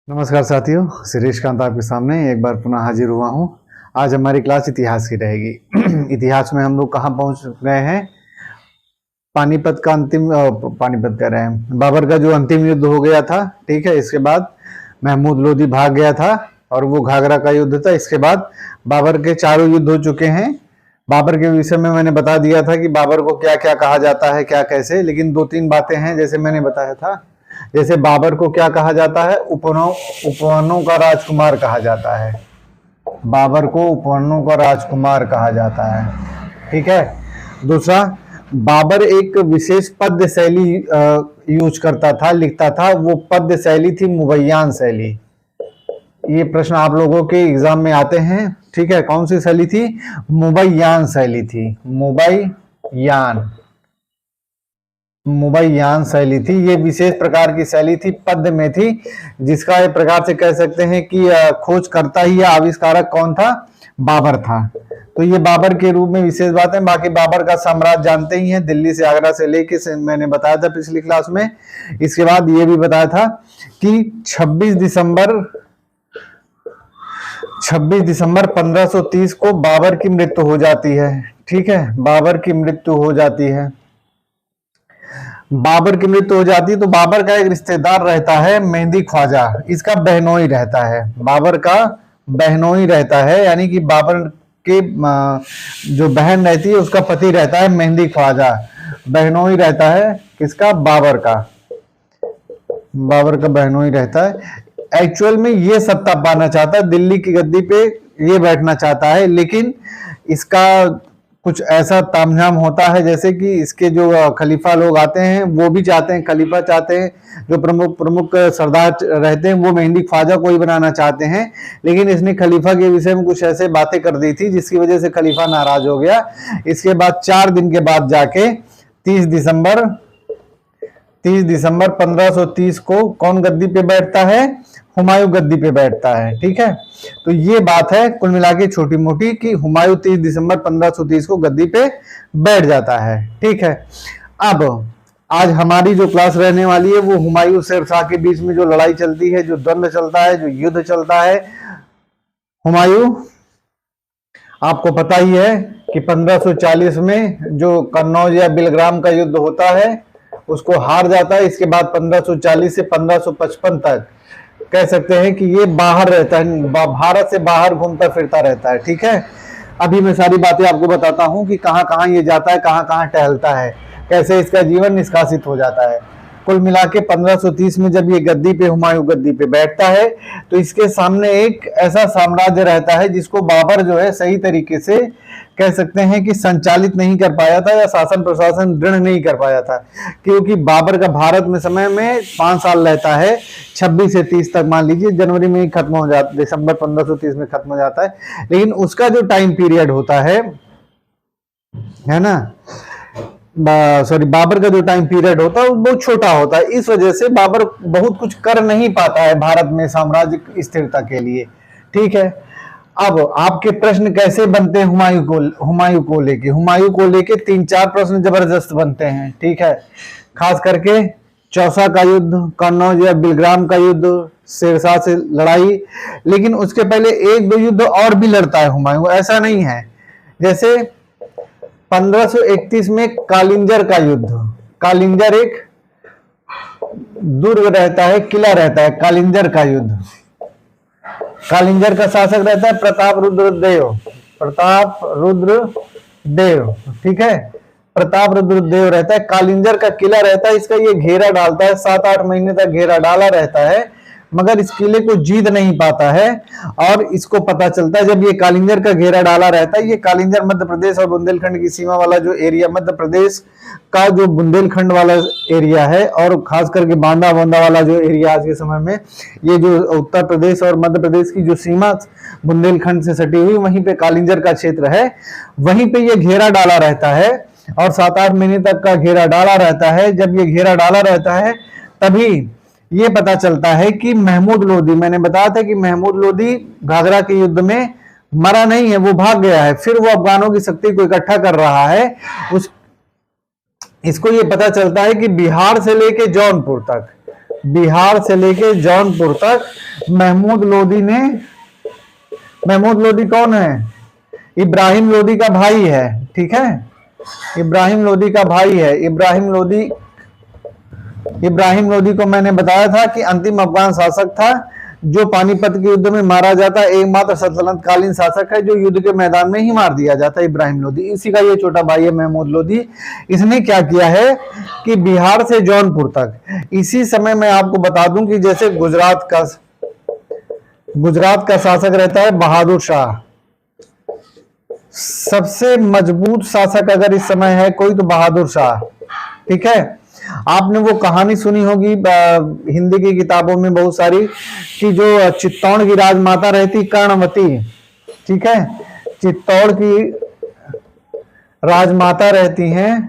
नमस्कार साथियों, श्रीकांत आपके सामने एक बार पुनः हाजिर हुआ हूँ। आज हमारी क्लास इतिहास की रहेगी। इतिहास में हम लोग कहाँ पहुँच गए हैं? पानीपत का अंतिम पानीपत कह रहे हैं, बाबर का जो अंतिम युद्ध हो गया था, ठीक है। इसके बाद महमूद लोदी भाग गया था और वो घाघरा का युद्ध था। इसके बाद बाबर के चारों युद्ध हो चुके हैं। बाबर के विषय में मैंने बता दिया था कि बाबर को क्या क्या कहा जाता है, क्या कैसे, लेकिन दो तीन बातें हैं जैसे मैंने बताया था। जैसे बाबर को क्या कहा जाता है? उपवनों का राजकुमार कहा जाता है। बाबर को उपवनों का राजकुमार कहा जाता है, ठीक है। दूसरा, बाबर एक विशेष पद्य शैली यूज करता था, लिखता था। वो पद्य शैली थी मुबैयान शैली। ये प्रश्न आप लोगों के एग्जाम में आते हैं, ठीक है। कौन सी शैली थी? मुबैयान शैली थी। मुबैयान शैली थी। ये विशेष प्रकार की शैली थी, पद्य में थी, जिसका एक प्रकार से कह सकते हैं कि खोज करता ही या आविष्कारक कौन था? बाबर था। तो ये बाबर के रूप में विशेष बात है। बाकी बाबर का साम्राज्य जानते ही हैं, दिल्ली से आगरा से लेके मैंने बताया था पिछली क्लास में। इसके बाद ये भी बताया था कि 26 दिसंबर 1530 को बाबर की मृत्यु हो जाती है, ठीक है। बाबर की मृत्यु हो जाती है। बाबर की मृत्यु हो जाती है तो बाबर का एक रिश्तेदार रहता है मेहंदी ख्वाजा, इसका बहनोई रहता है। बाबर का बहनोई रहता है, यानी कि बाबर के जो बहन रहती है उसका पति रहता है मेहंदी ख्वाजा। बहनोई रहता है किसका? बाबर का। बाबर का बहनोई रहता है। एक्चुअल में ये सत्ता पाना चाहता है, दिल्ली की गद्दी पे ये बैठना चाहता है, लेकिन इसका कुछ ऐसा तामझाम होता है जैसे कि इसके जो खलीफा लोग आते हैं वो भी चाहते हैं, खलीफा चाहते हैं, जो प्रमुख सरदार रहते हैं वो मेहंदी ख्वाजा को ही बनाना चाहते हैं। लेकिन इसने खलीफा के विषय में कुछ ऐसे बातें कर दी थी जिसकी वजह से खलीफा नाराज हो गया। इसके बाद 4 दिन के बाद जाके 30 दिसंबर 1530 को कौन गद्दी पे बैठता है? हुमायूं गद्दी पे बैठता है, ठीक है। तो ये बात है कुल मिला के छोटी मोटी कि हुमायूं 30 दिसंबर 1530 को गद्दी पे बैठ जाता है, ठीक है। अब आज हमारी जो क्लास रहने वाली है वो हुमायूं शेरशाह के बीच में जो लड़ाई चलती है, जो द्वंद्व चलता है, जो युद्ध चलता है। हुमायूं, आपको पता ही है कि 1540 में जो कन्नौज या बिलग्राम का युद्ध होता है उसको हार जाता है। इसके बाद 1540 से 1555 तक कह सकते हैं कि ये बाहर रहता है, भारत से बाहर घूमता फिरता रहता है, ठीक है। अभी मैं सारी बातें आपको बताता हूं कि कहां कहां ये जाता है, कहां कहां टहलता है, कैसे इसका जीवन निष्कासित हो जाता है। कुल मिला के 1530 में जब ये गद्दी पे, हुमायूं गद्दी पे बैठता है तो इसके सामने एक ऐसा साम्राज्य रहता है जिसको बाबर जो है सही तरीके से कह सकते हैं कि संचालित नहीं कर पाया था या शासन प्रशासन दृढ़ नहीं कर पाया था, क्योंकि बाबर का भारत में समय में 5 साल रहता है, 26 से 30 तक मान लीजिए, जनवरी में ही खत्म हो जाता, दिसंबर 1530 में खत्म हो जाता है। लेकिन उसका जो टाइम पीरियड होता है ना, बाबर का जो टाइम पीरियड होता है वो बहुत छोटा होता है। इस वजह से बाबर बहुत कुछ कर नहीं पाता है भारत में साम्राज्य स्थिरता के लिए, ठीक है। अब आपके प्रश्न कैसे बनते हैं? हुमायूं को लेके 3-4 प्रश्न जबरदस्त बनते हैं, ठीक है। खास करके चौसा का युद्ध, कन्नौज या बिलग्राम का युद्ध, शेरशाह से लड़ाई। लेकिन उसके पहले 1-2 युद्ध और भी लड़ता है हुमायूं, ऐसा नहीं है। जैसे 1531 में कालिंजर का युद्ध। कालिंजर एक दुर्ग रहता है, किला रहता है, कालिंजर का युद्ध। कालिंजर का शासक रहता है प्रताप रुद्रदेव, ठीक है। प्रताप रुद्रदेव रहता है। कालिंजर का किला रहता है, इसका ये घेरा डालता है, 7-8 महीने तक घेरा डाला रहता है, मगर इस किले को जीत नहीं पाता है। और इसको पता चलता है जब ये कालिंजर का घेरा डाला रहता है, ये कालिंजर मध्य प्रदेश और बुंदेलखंड की सीमा वाला जो एरिया, मध्य प्रदेश का जो बुंदेलखंड वाला एरिया है, और खास करके बांदा वाला जो एरिया आज के समय में, ये जो उत्तर प्रदेश और मध्य प्रदेश की जो सीमा बुंदेलखंड से सटी हुई, वहीं पे कालिंजर का क्षेत्र है, वहीं पे ये घेरा डाला रहता है और 7-8 महीने तक का घेरा डाला रहता है। जब ये घेरा डाला रहता है तभी ये पता चलता है कि महमूद लोदी, मैंने बताया था कि महमूद लोदी घाघरा के युद्ध में मरा नहीं है, वो भाग गया है। फिर वो अफगानों की शक्ति को इकट्ठा कर रहा है। इसको ये पता चलता है कि बिहार से लेके जौनपुर तक बिहार से लेके जौनपुर तक महमूद लोदी कौन है? इब्राहिम लोदी का भाई है, ठीक है, इब्राहिम लोदी का भाई है। इब्राहिम लोदी को मैंने बताया था कि अंतिम अफगान शासक था जो पानीपत के युद्ध में मारा जाता है, एकमात्र सल्तनत कालीन शासक है जो युद्ध के मैदान में ही मार दिया जाता है, इब्राहिम लोदी। इसी का ये छोटा भाई है महमूद लोदी। इसने क्या किया है कि बिहार से जौनपुर तक, इसी समय मैं आपको बता दूं कि जैसे गुजरात का शासक रहता है बहादुर शाह, सबसे मजबूत शासक अगर इस समय है कोई तो बहादुर शाह, ठीक है। आपने वो कहानी सुनी होगी हिंदी की किताबों में बहुत सारी कि जो चित्तौड़ की राजमाता रहती कर्णवती, ठीक है, चित्तौड़ की राजमाता रहती हैं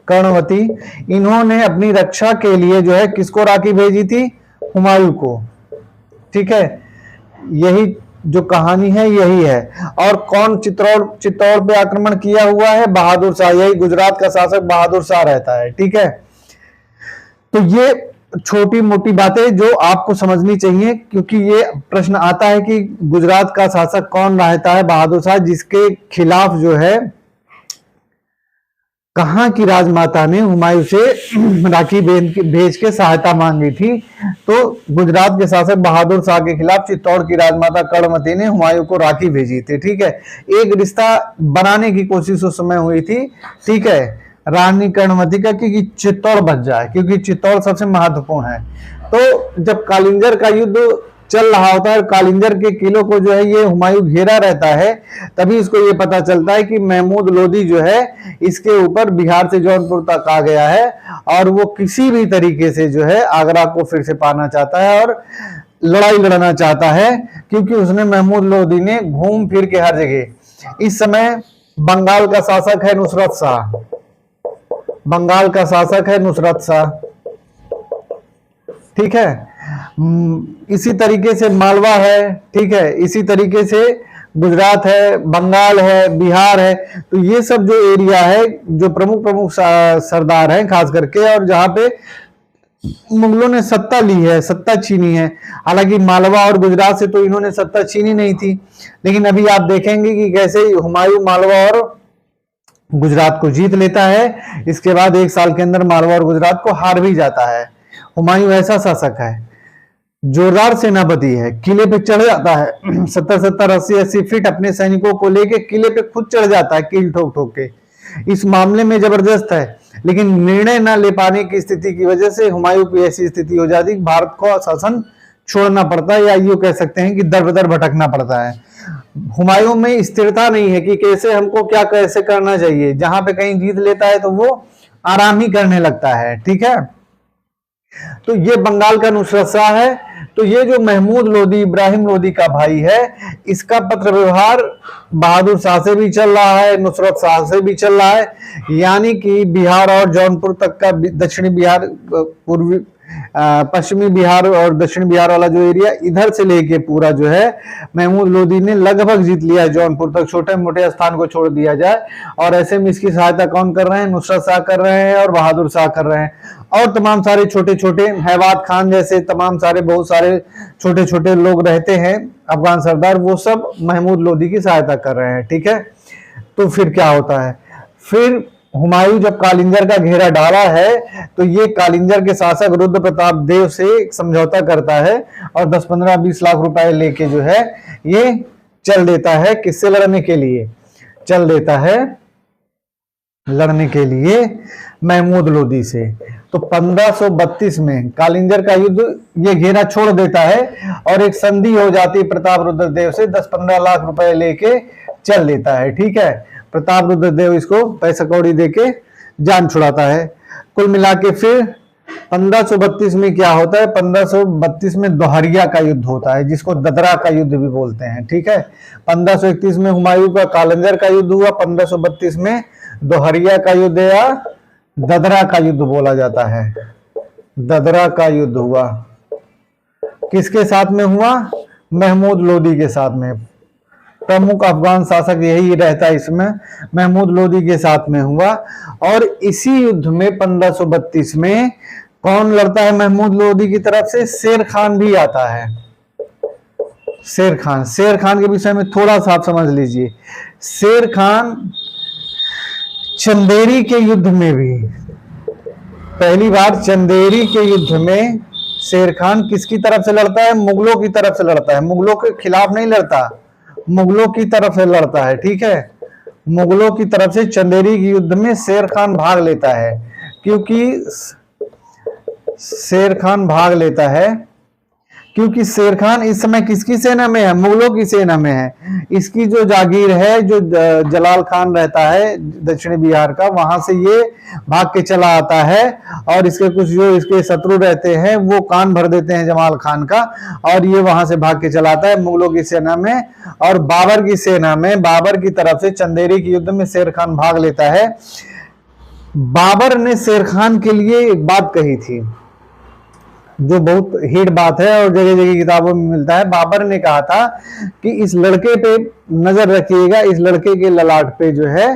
कर्णवती। इन्होंने अपनी रक्षा के लिए जो है किसको राखी भेजी थी? हुमायूं को, ठीक है। यही जो कहानी है यही है। और कौन चित्तौड़ पे आक्रमण किया हुआ है? बहादुर शाह। यही गुजरात का शासक बहादुर शाह रहता है, ठीक है। तो ये छोटी मोटी बातें जो आपको समझनी चाहिए, क्योंकि ये प्रश्न आता है कि गुजरात का शासक कौन रहता है? बहादुर शाह, जिसके खिलाफ जो है कहां की राजमाता ने हुमायूं से राखी भेज के सहायता मांगी थी। तो गुजरात के शासक बहादुर शाह के खिलाफ चित्तौड़ की राजमाता कर्णवती ने हुमायूं को राखी भेजी थी, ठीक है। एक रिश्ता बनाने की कोशिश उस समय हुई थी, ठीक है, रानी कर्णवती का, कि चित्तौड़ बच जाए, क्योंकि चित्तौड़ सबसे महत्वपूर्ण है। तो जब कालिंजर का युद्ध चल रहा होता है, कालिंजर के किलों को जो है ये हुमायूं घेरा रहता है, तभी इसको ये पता चलता है कि महमूद लोदी जो है इसके ऊपर बिहार से जौनपुर तक आ गया है और वो किसी भी तरीके से जो है आगरा को फिर से पाना चाहता है और लड़ाई लड़ना चाहता है, क्योंकि उसने महमूद लोदी ने घूम फिर के हर जगह, इस समय बंगाल का शासक है नुसरत शाह, ठीक है। इसी तरीके से मालवा है, ठीक है, इसी तरीके से गुजरात है, बंगाल है, बिहार है। तो ये सब जो एरिया है, जो प्रमुख सरदार हैं खास करके, और जहां पे मुगलों ने सत्ता ली है, सत्ता छीनी है। हालांकि मालवा और गुजरात से तो इन्होंने सत्ता छीनी नहीं थी, लेकिन अभी आप देखेंगे कि कैसे हुमायूं मालवा और गुजरात को जीत लेता है। इसके बाद 1 साल के अंदर मालवा और गुजरात को हार भी जाता है। हुमायूं ऐसा शासक है, जोरदार सेनापति है, किले पे चढ़ जाता है 70-70, 80-80 फीट अपने सैनिकों को लेके किले पे खुद चढ़ जाता है कील ठोक ठोक के। इस मामले में जबरदस्त है, लेकिन निर्णय न ले पाने की स्थिति की वजह से हुमायूं की ऐसी स्थिति हो जाती है, भारत को शासन छोड़ना पड़ता है, या यूं कह सकते हैं कि दर बदर भटकना पड़ता है। हुमायूं में स्थिरता नहीं है कि कैसे हमको क्या कैसे करना चाहिए। जहां पे कहीं जीत लेता है तो वो आराम ही करने लगता है, ठीक है। तो ये बंगाल का नुसरत शाह है। तो ये जो महमूद लोदी, इब्राहिम लोदी का भाई है, इसका पत्र व्यवहार बहादुर शाह से भी चल रहा है, नुसरत शाह से भी चल रहा है। यानी कि बिहार और जौनपुर तक का दक्षिणी बिहार, पूर्वी पश्चिमी बिहार और दक्षिण बिहार वाला जो एरिया, इधर से लेके पूरा जो है महमूद लोदी ने लगभग जीत लिया है जौनपुर तक, छोटे मोटे स्थान को छोड़ दिया जाए। और ऐसे में इसकी सहायता कौन कर रहे हैं? नुसरत शाह कर रहे हैं और बहादुर शाह कर रहे हैं, और तमाम सारे छोटे छोटे हैवात खान जैसे तमाम सारे बहुत सारे छोटे छोटे लोग रहते हैं अफगान सरदार, वो सब महमूद लोदी की सहायता कर रहे हैं, ठीक है। तो फिर क्या होता है? फिर हुमायूं जब कालिंजर का घेरा डाला है तो ये कालिंजर के शासक रुद्र प्रताप देव से समझौता करता है और 10-15-20 लाख रुपए लेके जो है ये चल देता है। किससे लड़ने के लिए? चल देता है लड़ने के लिए महमूद लोदी से। तो 1532 में कालिंजर का युद्ध ये घेरा छोड़ देता है और एक संधि हो जाती है प्रताप रुद्रदेव से, 10-15 लाख रुपए लेके चल देता है, ठीक है। प्रताप रुद्रदेव इसको पैसा कौड़ी देके जान छुड़ाता है। कुल मिला के फिर 1532 में क्या होता है? 1532 में दोहरिया का युद्ध होता है, जिसको ददरा का युद्ध भी बोलते हैं, ठीक है। 1531 में हुमायूं का कालिंजर का युद्ध हुआ, 1532 में दोहरिया का युद्ध या ददरा का युद्ध बोला जाता है। ददरा का युद्ध हुआ किसके साथ में हुआ? महमूद लोदी के साथ में। प्रमुख अफगान शासक यही रहता है इसमें, महमूद लोदी के साथ में हुआ। और इसी युद्ध में 1532 में कौन लड़ता है महमूद लोदी की तरफ से? शेर खान भी आता है। शेर खान, शेर खान के विषय में थोड़ा सा आप समझ लीजिए। शेर खान चंदेरी के युद्ध में भी, पहली बार चंदेरी के युद्ध में शेर खान किसकी तरफ से लड़ता है? मुगलों की तरफ से लड़ता है। मुगलों के खिलाफ नहीं लड़ता, मुगलों की तरफ से लड़ता है, ठीक है। मुगलों की तरफ से चंदेरी के युद्ध में शेर खान भाग लेता है, क्योंकि शेर खान भाग लेता है क्योंकि शेर खान इस समय किसकी सेना में है? मुगलों की सेना में है। इसकी जो जागीर है, जो जलाल खान रहता है दक्षिणी बिहार का, वहां से ये भाग के चला आता है और इसके कुछ जो इसके शत्रु रहते हैं वो कान भर देते हैं जमाल खान का, और ये वहां से भाग के चला आता है मुगलों की सेना में। और बाबर की सेना में, बाबर की तरफ से चंदेरी के युद्ध में शेर खान भाग लेता है। बाबर ने शेर खान के लिए एक बात कही थी जो बहुत हिट बात है और जगह जगह किताबों में मिलता है। बाबर ने कहा था कि इस लड़के पे नजर रखिएगा, इस लड़के के ललाट पे जो है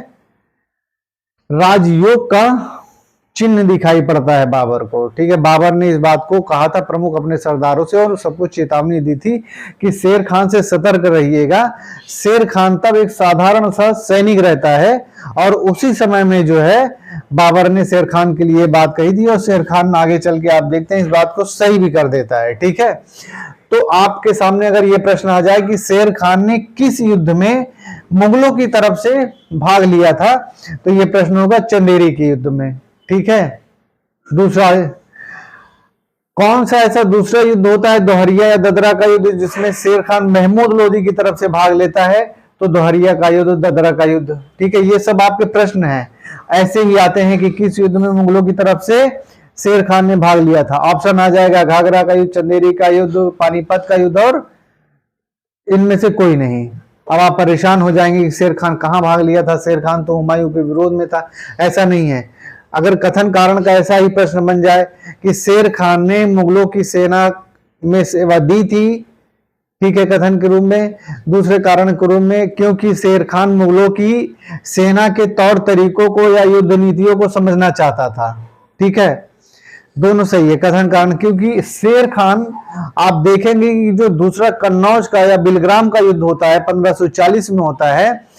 राजयोग का चिन्ह दिखाई पड़ता है बाबर को, ठीक है। बाबर ने इस बात को कहा था प्रमुख अपने सरदारों से और सबको चेतावनी दी थी कि शेर खान से सतर्क रहिएगा। शेर खान तब एक साधारण सा सैनिक रहता है और उसी समय में जो है बाबर ने शेर खान के लिए बात कही थी और शेर खान आगे चल के आप देखते हैं इस बात को सही भी कर देता है, ठीक है। तो आपके सामने अगर ये प्रश्न आ जाए कि शेर खान ने किस युद्ध में मुगलों की तरफ से भाग लिया था, तो ये प्रश्न होगा चंदेरी के युद्ध में, ठीक है। दूसरा, कौन सा ऐसा दूसरा युद्ध होता है दोहरिया या ददरा का युद्ध जिसमें शेर खान महमूद लोदी की तरफ से भाग लेता है? तो दोहरिया का युद्ध, ददरा का युद्ध, ठीक है। ये सब आपके प्रश्न हैं, ऐसे ही आते हैं कि किस युद्ध में मुगलों की तरफ से शेर खान ने भाग लिया था। ऑप्शन आ जाएगा घाघरा का युद्ध, चंदेरी का युद्ध, पानीपत का युद्ध और इनमें से कोई नहीं। अब आप परेशान हो जाएंगे कि शेर खान कहां भाग लिया था, शेर खान तो हुमायूं के विरोध में था। ऐसा नहीं है। अगर कथन कारण का ऐसा ही प्रश्न बन जाए कि शेर खान ने मुगलों की सेना में सेवा दी थी, ठीक है, कथन के रूप में, दूसरे कारण के रूप में क्योंकि शेर खान मुगलों की सेना के तौर तरीकों को या युद्ध नीतियों को समझना चाहता था, ठीक है, दोनों सही है कथन कारण। क्योंकि शेर खान आप देखेंगे कि जो दूसरा कन्नौज का या बिलग्राम का युद्ध होता है 1540 में होता है,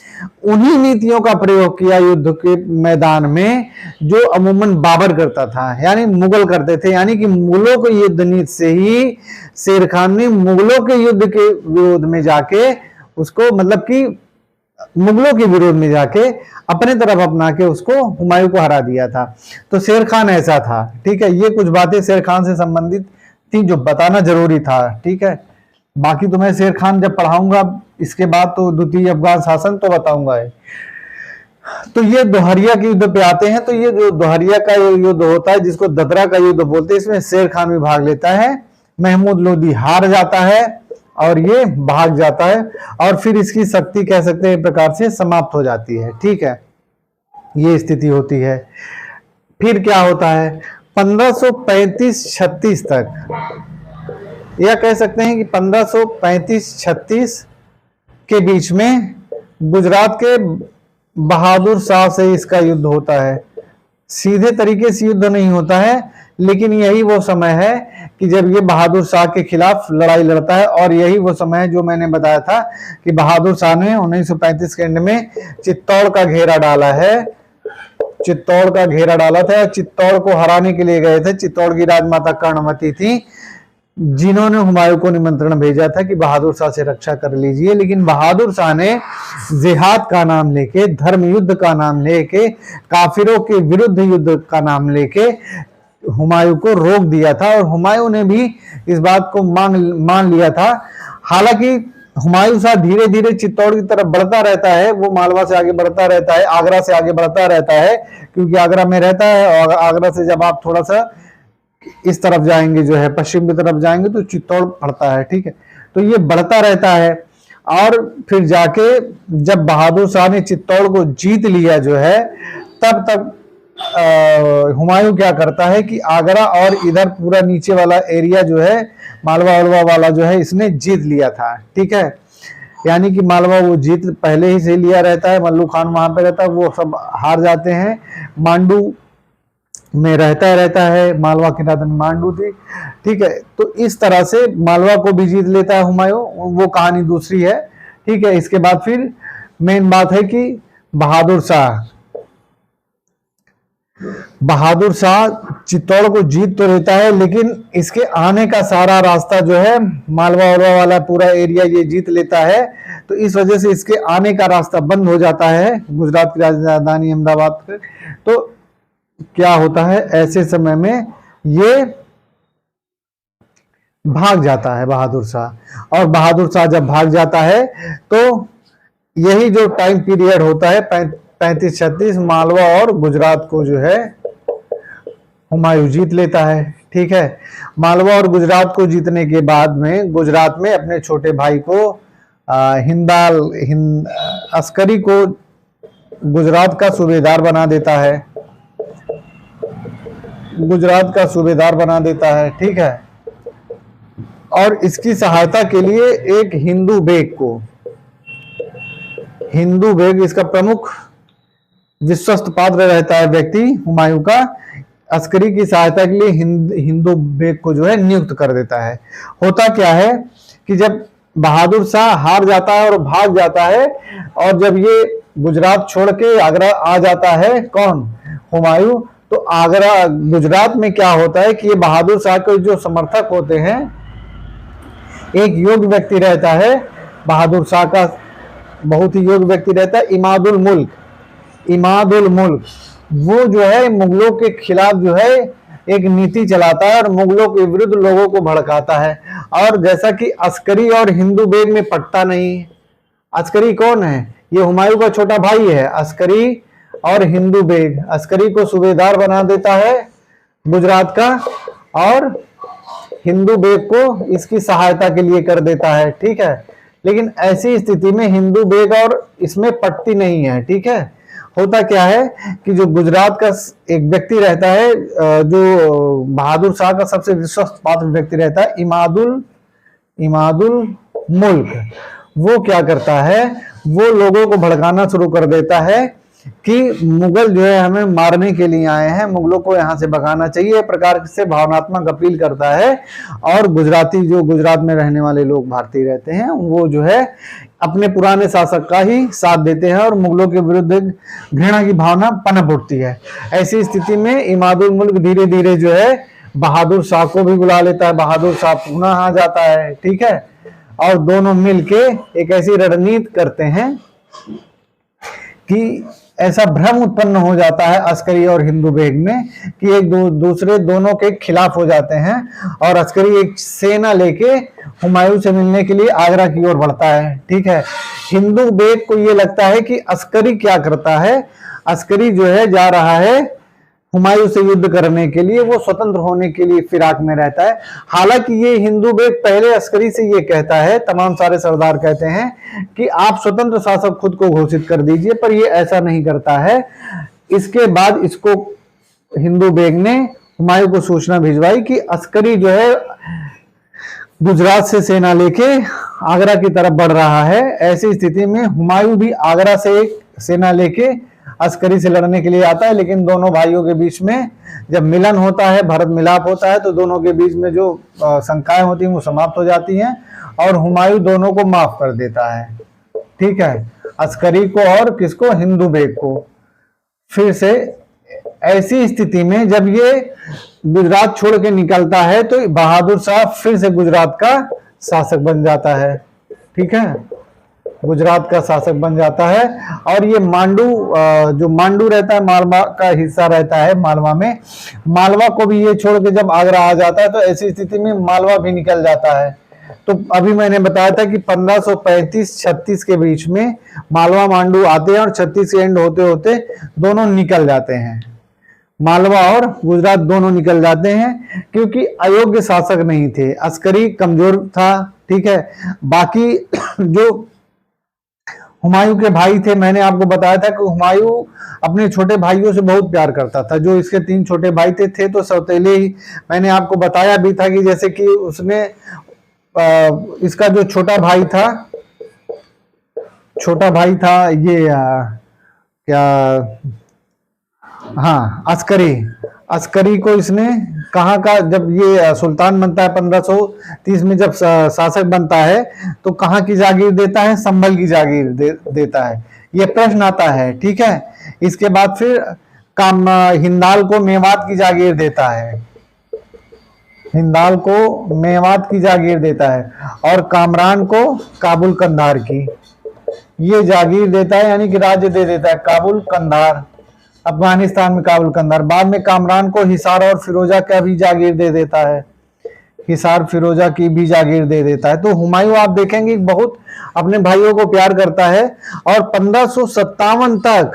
उन्हीं नीतियों का प्रयोग किया युद्ध के मैदान में जो अमूमन बाबर करता था, यानी मुगल करते थे। यानी कि मुगलों के युद्ध नीति से ही शेर खान ने मुगलों के युद्ध के विरोध में जाके उसको, मतलब कि मुगलों के विरोध में जाके अपने तरफ अपना के उसको हुमायूं को हरा दिया था। तो शेर खान ऐसा था, ठीक है। ये कुछ बातें शेर खान से संबंधित थी जो बताना जरूरी था, ठीक है। बाकी तो मैं शेर खान जब पढ़ाऊंगा इसके बाद तो द्वितीय अफगान शासन तो बताऊंगा। तो ये दोहरिया के युद्ध पे आते हैं। तो ये जो दोहरिया का युद्ध होता है जिसको ददरा का युद्ध बोलते हैं, इसमें शेर खान भी भाग लेता है, महमूद लोदी हार जाता है और ये भाग जाता है और फिर इसकी शक्ति कह सकते हैं एक प्रकार से समाप्त हो जाती है, ठीक है। ये स्थिति होती है। फिर क्या होता है 1535-36 तक, या कह सकते हैं कि 1535-36 के बीच में गुजरात के बहादुर शाह से इसका युद्ध होता है। सीधे तरीके से युद्ध नहीं होता है, लेकिन यही वो समय है कि जब ये बहादुर शाह के खिलाफ लड़ाई लड़ता है और यही वो समय है जो मैंने बताया था कि बहादुर शाह ने 1935 के एंड में चित्तौड़ का घेरा डाला है, चित्तौड़ का घेरा डाला था। चित्तौड़ को हराने के लिए गए थे। चित्तौड़ की राजमाता कर्णवती थी जिन्होंने हुमायूं को निमंत्रण भेजा था कि बहादुर शाह से रक्षा कर लीजिए, लेकिन बहादुर शाह ने जिहाद का नाम लेके, धर्म युद्ध का नाम लेके, काफिरों के विरुद्ध युद्ध का नाम लेके हुमायूं को रोक दिया था और हुमायूं ने भी इस बात को मान लिया था। हालांकि हुमायूं शाह धीरे धीरे चित्तौड़ की तरफ बढ़ता रहता है, वो मालवा से आगे बढ़ता रहता है, आगरा से आगे बढ़ता रहता है, क्योंकि आगरा में रहता है और आगरा से जब आप थोड़ा सा इस तरफ जाएंगे, जो है पश्चिम की तरफ जाएंगे, तो चित्तौड़ पड़ता है, ठीक है। तो ये बढ़ता रहता है और फिर जाके जब बहादुर शाह ने चित्तौड़ को जीत लिया जो है, तब तक हुमायूं क्या करता है कि आगरा और इधर पूरा नीचे वाला एरिया जो है मालवा वलवा वाला जो है इसने जीत लिया था, ठीक है। यानी कि मालवा वो जीत पहले ही से लिया रहता है, मल्लू खान वहां पे रहता है, वो सब हार जाते हैं। मांडू में रहता है, मालवा की राजधानी मांडू थी। ठीक है, तो इस तरह से मालवा को भी जीत लेता है हुमायूं, वो कहानी दूसरी है। ठीक है, इसके बाद फिर मेन बात है कि बहादुर शाह चित्तौड़ को जीत तो लेता है, लेकिन इसके आने का सारा रास्ता जो है मालवा वलवा वाला पूरा एरिया ये जीत लेता है। तो इस वजह से इसके आने का रास्ता बंद हो जाता है गुजरात की राजधानी अहमदाबाद पे। तो क्या होता है, ऐसे समय में ये भाग जाता है बहादुर शाह, और बहादुर शाह जब भाग जाता है तो यही जो टाइम पीरियड होता है 35-36, मालवा और गुजरात को जो है हुमायूं जीत लेता है। ठीक है, मालवा और गुजरात को जीतने के बाद में गुजरात में अपने छोटे भाई को अस्करी को गुजरात का सूबेदार बना देता है, ठीक है, और इसकी सहायता के लिए एक हिंदू बेग इसका प्रमुख विश्वस्त पात्र रहता है व्यक्ति हुमायूं का, अस्करी की सहायता के लिए हिंदू बेग को जो है नियुक्त कर देता है। होता क्या है कि जब बहादुर शाह हार जाता है और भाग जाता है, और जब ये गुजरात छोड़ के आगरा आ जाता है, कौन, हुमायूं, तो आगरा गुजरात में क्या होता है कि ये बहादुर शाह के जो समर्थक होते हैं, एक योग्य व्यक्ति रहता है बहादुर शाह का, बहुत ही योग्य व्यक्ति रहता है, इमादुल मुल्क, वो जो है मुगलों के खिलाफ जो है एक नीति चलाता है और मुगलों के विरुद्ध लोगों को भड़काता है। और जैसा कि अस्करी और हिंदू बेग में पटता नहीं, अस्करी कौन है, ये हुमायूं का छोटा भाई है, अस्करी और हिंदू बेग, अस्करी को सूबेदार बना देता है गुजरात का, और हिंदू बेग को इसकी सहायता के लिए कर देता है। ठीक है, लेकिन ऐसी स्थिति में हिंदू बेग और इसमें पटती नहीं है। ठीक है, होता क्या है कि जो गुजरात का एक व्यक्ति रहता है, जो बहादुर शाह का सबसे विश्वस्त पात्र व्यक्ति रहता है, इमादुल मुल्क, वो क्या करता है, वो लोगों को भड़काना शुरू कर देता है कि मुगल जो है हमें मारने के लिए आए हैं, मुगलों को यहाँ से भगाना चाहिए, प्रकार से भावनात्मक अपील करता है। और गुजराती, जो गुजरात में रहने वाले लोग भारतीय रहते हैं, वो जो है अपने पुराने शासक का ही साथ देते हैं और मुगलों के विरुद्ध घृणा की भावना पनप उठती है। ऐसी स्थिति में इमादुल मुल्क धीरे धीरे जो है बहादुर शाह को भी बुला लेता है, बहादुर शाह पुनः आ जाता है। ठीक है, और दोनों मिलके एक ऐसी रणनीति करते हैं कि ऐसा भ्रम उत्पन्न हो जाता है अस्करी और हिंदू बेग में कि एक दूसरे दोनों के खिलाफ हो जाते हैं, और अस्करी एक सेना लेके हुमायूं से मिलने के लिए आगरा की ओर बढ़ता है। ठीक है, हिंदू बेग को ये लगता है कि अस्करी क्या करता है, अस्करी जो है जा रहा है हुमायूं से युद्ध करने के लिए, वो स्वतंत्र होने के लिए फिराक में रहता है। हालांकि ये हिंदू बेग पहले अस्करी से ये कहता है, तमाम सारे सरदार कहते हैं कि आप स्वतंत्र शासक खुद को घोषित कर दीजिए, पर ये ऐसा नहीं करता है। इसके बाद इसको हिंदू बेग ने हुमायूं को सूचना भिजवाई कि अस्करी जो है गुजरात से सेना लेके आगरा की तरफ बढ़ रहा है। ऐसी स्थिति में हुमायूं भी आगरा से एक सेना लेके अस्करी से लड़ने के लिए आता है, लेकिन दोनों भाइयों के बीच में जब मिलन होता है, भरत मिलाप होता है, तो दोनों के बीच में जो शंकाएं होती हैं वो समाप्त हो जाती हैं, और हुमायूं दोनों को माफ कर देता है। ठीक है, अस्करी को और किसको, हिंदू बेग को। फिर से ऐसी स्थिति में जब ये गुजरात छोड़ के निकलता है तो बहादुर शाह फिर से गुजरात का शासक बन जाता है। ठीक है, गुजरात का शासक बन जाता है, और ये मांडू, जो मांडू रहता है मालवा का हिस्सा रहता है, मालवा में, मालवा को भी ये छोड़ के जब आगरा आ जाता है तो ऐसी स्थिति में मालवा भी निकल जाता है। तो अभी मैंने बताया था कि 1535-36 के बीच में मालवा मांडू आते हैं, और 36 के एंड होते होते दोनों निकल जाते हैं, मालवा और गुजरात दोनों निकल जाते हैं, क्योंकि अयोग्य शासक नहीं थे, अस्करी कमजोर था। ठीक है, बाकी जो हुमायूं के भाई थे, मैंने आपको बताया था कि हुमायूं अपने छोटे भाइयों से बहुत प्यार करता था। जो इसके 3 छोटे भाई थे तो सौतेले ही, मैंने आपको बताया भी था कि जैसे कि उसने इसका जो छोटा भाई था ये क्या, हाँ, अस्करी को इसने कहाँ का, जब ये सुल्तान बनता है 1530 में, जब शासक बनता है तो कहाँ की जागीर देता है, संभल की जागीर देता है। ये प्रश्न आता है, ठीक है। इसके बाद फिर हिंदाल को मेवात की जागीर देता है, हिंदाल को मेवात की जागीर देता है, और कामरान को काबुल कंधार की ये जागीर देता है, यानी कि राज्य दे देता है, काबुल कंधार, अफगानिस्तान में काबुल कंधार। बाद में कामरान को हिसार और फिरोजा का भी जागीर दे देता है, हिसार फिरोजा की भी जागीर दे देता है। तो हुमायूं आप देखेंगे बहुत अपने भाइयों को प्यार करता है, और 1557 तक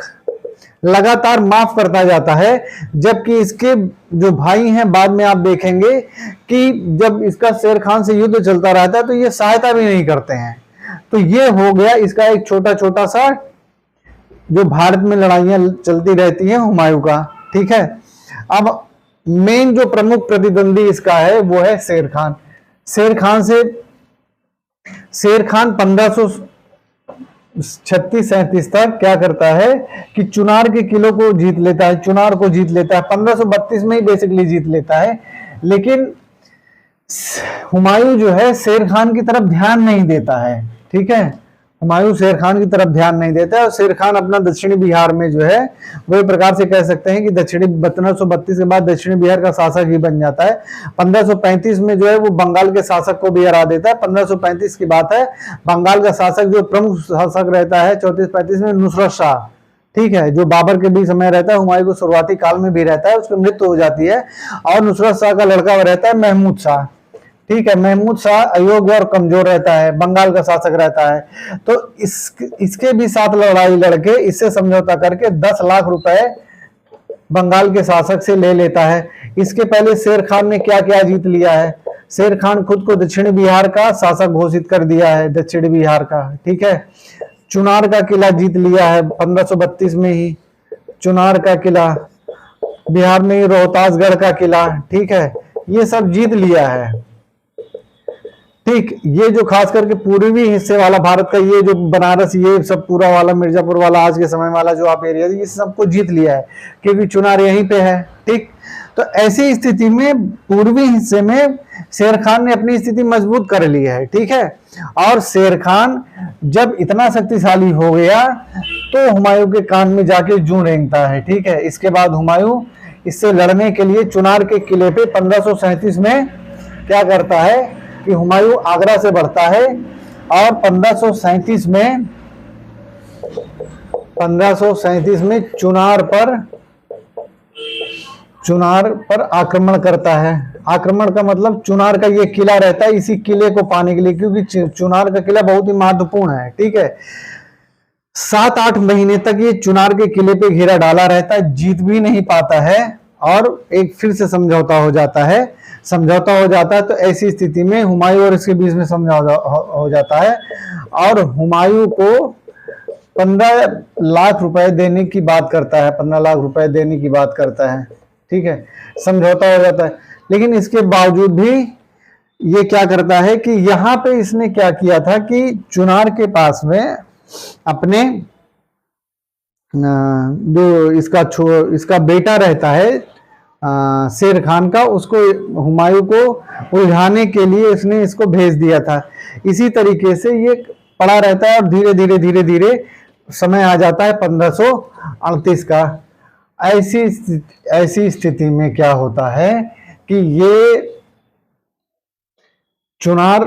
लगातार माफ करता जाता है, जबकि इसके जो भाई हैं बाद में आप देखेंगे कि जब इसका शेर खान से युद्ध चलता रहता है तो ये सहायता भी नहीं करते हैं। तो ये हो गया इसका एक छोटा छोटा सा, जो भारत में लड़ाइयां चलती रहती हैं हुमायूं का, ठीक है। अब मेन जो प्रमुख प्रतिद्वंदी इसका है वो है शेर खान। शेर खान 1536-37 तक क्या करता है कि चुनार के किलों को जीत लेता है, चुनार को जीत लेता है, 1532 में ही बेसिकली जीत लेता है। लेकिन हुमायूं जो है शेर खान की तरफ ध्यान नहीं देता है, ठीक है। हुमायूं शेर खान की तरफ ध्यान नहीं देता है, और शेर खान अपना दक्षिणी बिहार में जो है वो एक प्रकार से कह सकते हैं कि 1532 के बाद दक्षिणी बिहार का शासक ही बन जाता है। 1535 में जो है वो बंगाल के शासक को भी हरा देता है। 1535 की बात है, बंगाल का शासक जो प्रमुख शासक रहता है 34-35 में नुसरत शाह, ठीक है, जो बाबर के भी समय रहता है, हुमायूं को शुरुआती काल में भी रहता है, उसकी मृत्यु हो जाती है, और नुसरत शाह का लड़का रहता है महमूद शाह, ठीक है। महमूद शाह अयोग्य और कमजोर रहता है, बंगाल का शासक रहता है। तो इसके भी साथ लड़ाई लड़के इससे समझौता करके 10 लाख रुपए बंगाल के शासक से ले लेता है। इसके पहले शेर खान ने क्या क्या जीत लिया है, शेर खान खुद को दक्षिणी बिहार का शासक घोषित कर दिया है, दक्षिणी बिहार का, ठीक है। चुनार का किला जीत लिया है 1532 में ही, चुनार का किला, बिहार में ही रोहतासगढ़ का किला, ठीक है, ये सब जीत लिया है, ठीक। ये जो खास करके पूर्वी हिस्से वाला भारत का, ये जो बनारस, ये सब पूरा वाला, मिर्जापुर वाला, आज के समय वाला जो आप एरिया, ये सबको जीत लिया है, क्योंकि चुनार यहीं पे है, ठीक। तो ऐसी स्थिति में पूर्वी हिस्से में शेर खान ने अपनी स्थिति मजबूत कर ली है, ठीक है। और शेर खान जब इतना शक्तिशाली हो गया तो हुमायूं के कान में जाके जूं रेंगता है, ठीक है। इसके बाद हुमायूं इससे लड़ने के लिए चुनार के किले पे 1537 में क्या करता है कि हुमायूं आगरा से बढ़ता है, और 1537 में चुनार पर आक्रमण करता है। आक्रमण का मतलब चुनार का ये किला रहता है, इसी किले को पाने के लिए, क्योंकि चुनार का किला बहुत ही महत्वपूर्ण है, ठीक है। 7-8 महीने तक ये चुनार के किले पे घेरा डाला रहता है, जीत भी नहीं पाता है, और एक फिर से समझौता हो जाता है। तो ऐसी स्थिति में हुमायूं और इसके बीच में समझौता हो जाता है, और हुमायूं को 15 लाख रुपए देने की बात करता है, 15 लाख रुपए देने की बात करता है, ठीक है। समझौता हो जाता है, लेकिन इसके बावजूद भी ये क्या करता है कि यहाँ पे इसने क्या किया था कि चुनार के पास में अपने जो इसका बेटा रहता है शेर खान का, उसको हुमायूं को उलझाने के लिए इसने इसको भेज दिया था। इसी तरीके से ये पड़ा रहता है, और धीरे धीरे समय आ जाता है 1538 का। ऐसी स्थिति में क्या होता है कि ये चुनार